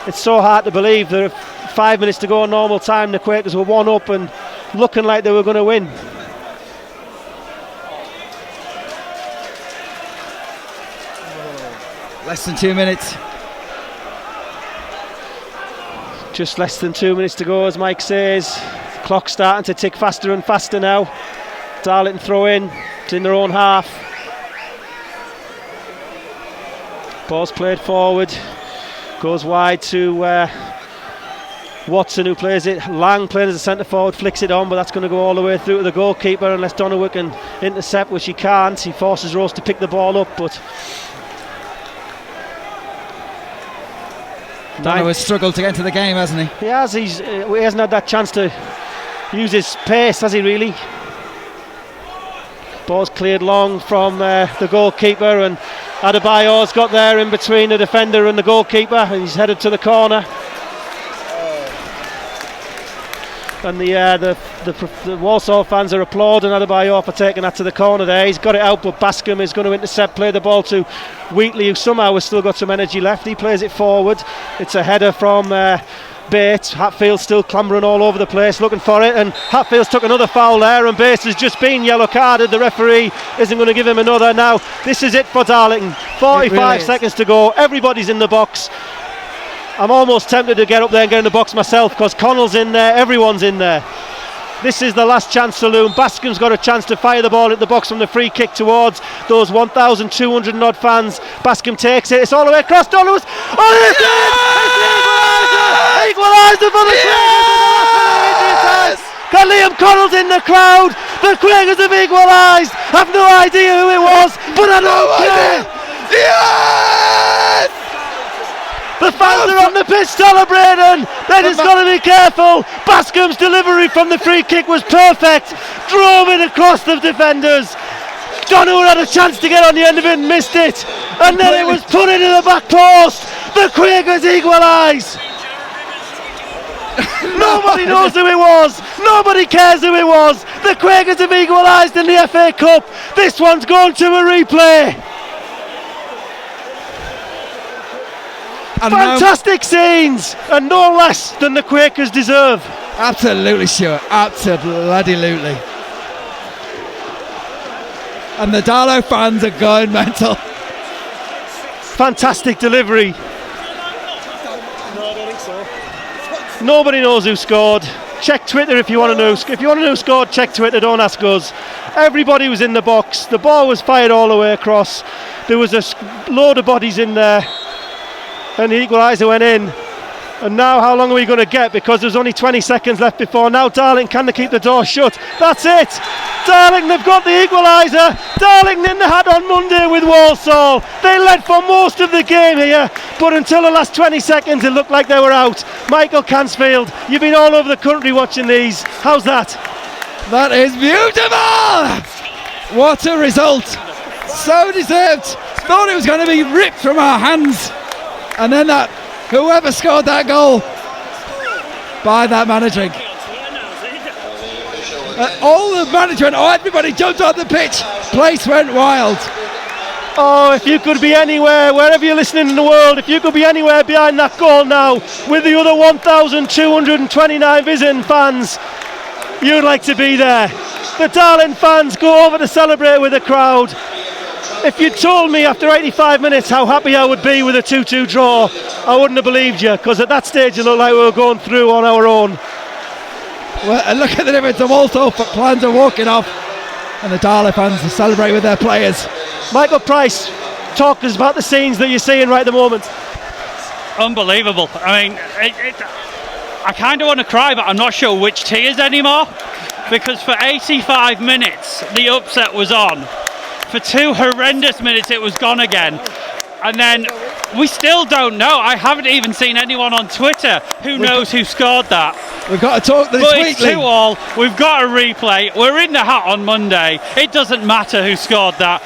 It's so hard to believe there are 5 minutes to go in normal time. The Quakers were 1 up and looking like they were going to win. Less than 2 minutes. Just less than 2 minutes to go, as Mike says. The clock's starting to tick faster and faster now. Darlington throw in. It's in their own half. Ball's played forward. Goes wide to Watson, who plays it. Lang playing as a centre forward, flicks it on, but that's going to go all the way through to the goalkeeper unless Donoghue can intercept, which he can't. He forces Rose to pick the ball up, but Donoghue has struggled to get into the game, hasn't he? he has. He hasn't had that chance to use his pace, has he really? Ball's cleared long from the goalkeeper, and Adebayor's got there in between the defender and the goalkeeper, and he's headed to the corner. And the Walsall fans are applauding Adebayor for taking that to the corner there. He's got it out, but Bascom is going to intercept, play the ball to Wheatley, who somehow has still got some energy left. He plays it forward. It's a header from Bates. Hatfield's still clambering all over the place looking for it, and Hatfield's took another foul there, and Bates has just been yellow carded. The referee isn't going to give him another. Now this is it for Darlington. 45 seconds to go. Everybody's in the box. I'm almost tempted to get up there and get in the box myself, because Connell's in there, everyone's in there. This is the last chance saloon. Bascom's got a chance to fire the ball at the box from the free kick towards those 1,200 and odd fans. Bascom takes it, it's all the way across. Donoghue. Oh, it's it! Equaliser for the Quakers! Got Liam Connell's in the crowd. The Quakers have equalised. I've no idea who it was, but I don't care. Yes! The fans are on the pitch celebrating. They just got to be careful. Bascom's delivery from the free kick was perfect. Drove it across the defenders. Donoghue had a chance to get on the end of it and missed it. And then it was put into the back post. The Quakers equalise. Nobody knows who it was. Nobody cares who it was. The Quakers have equalised in the FA Cup. This one's gone to a replay. And fantastic scenes, and no less than the Quakers deserve. Absolutely, Stuart. Absolutely. And the Darlow fans are going mental. Fantastic delivery. No, I don't think so. Nobody knows who scored. Check Twitter if you want to know. If you want to know who scored, check Twitter. Don't ask us. Everybody was in the box. The ball was fired all the way across. There was a load of bodies in there. And the equaliser went in. And now how long are we going to get? Because there's only 20 seconds left before. Now Darlington, can they keep the door shut? That's it. Darlington have got the equaliser. Darlington in the hat on Monday with Walsall. They led for most of the game here, but until the last 20 seconds it looked like they were out. Michael Cansfield, you've been all over the country watching these. How's that? That is beautiful. What a result. So deserved. Thought it was going to be ripped from our hands. And then whoever scored that goal by that managing. All the management, everybody jumped on the pitch. Place went wild. Oh, if you could be anywhere, wherever you're listening in the world, if you could be anywhere behind that goal now with the other 1,229 visiting fans, you'd like to be there. The Darlington fans go over to celebrate with the crowd. If you'd told me after 85 minutes how happy I would be with a 2-2 draw, I wouldn't have believed you, because at that stage it looked like we were going through on our own. Well, and look at the difference. The Walsall plans are walking off, and the Darlington fans are celebrating with their players. Michael Price, talk to us about the scenes that you're seeing right at the moment. Unbelievable. I mean, I kind of want to cry, but I'm not sure which tears anymore, because for 85 minutes the upset was on. For 2 horrendous minutes it was gone again, and then we still don't know. I haven't even seen anyone on Twitter who knows who scored that. We've got to talk this but weekly. It's 2-2. We've got a replay. We're in the hat on Monday. It doesn't matter who scored that.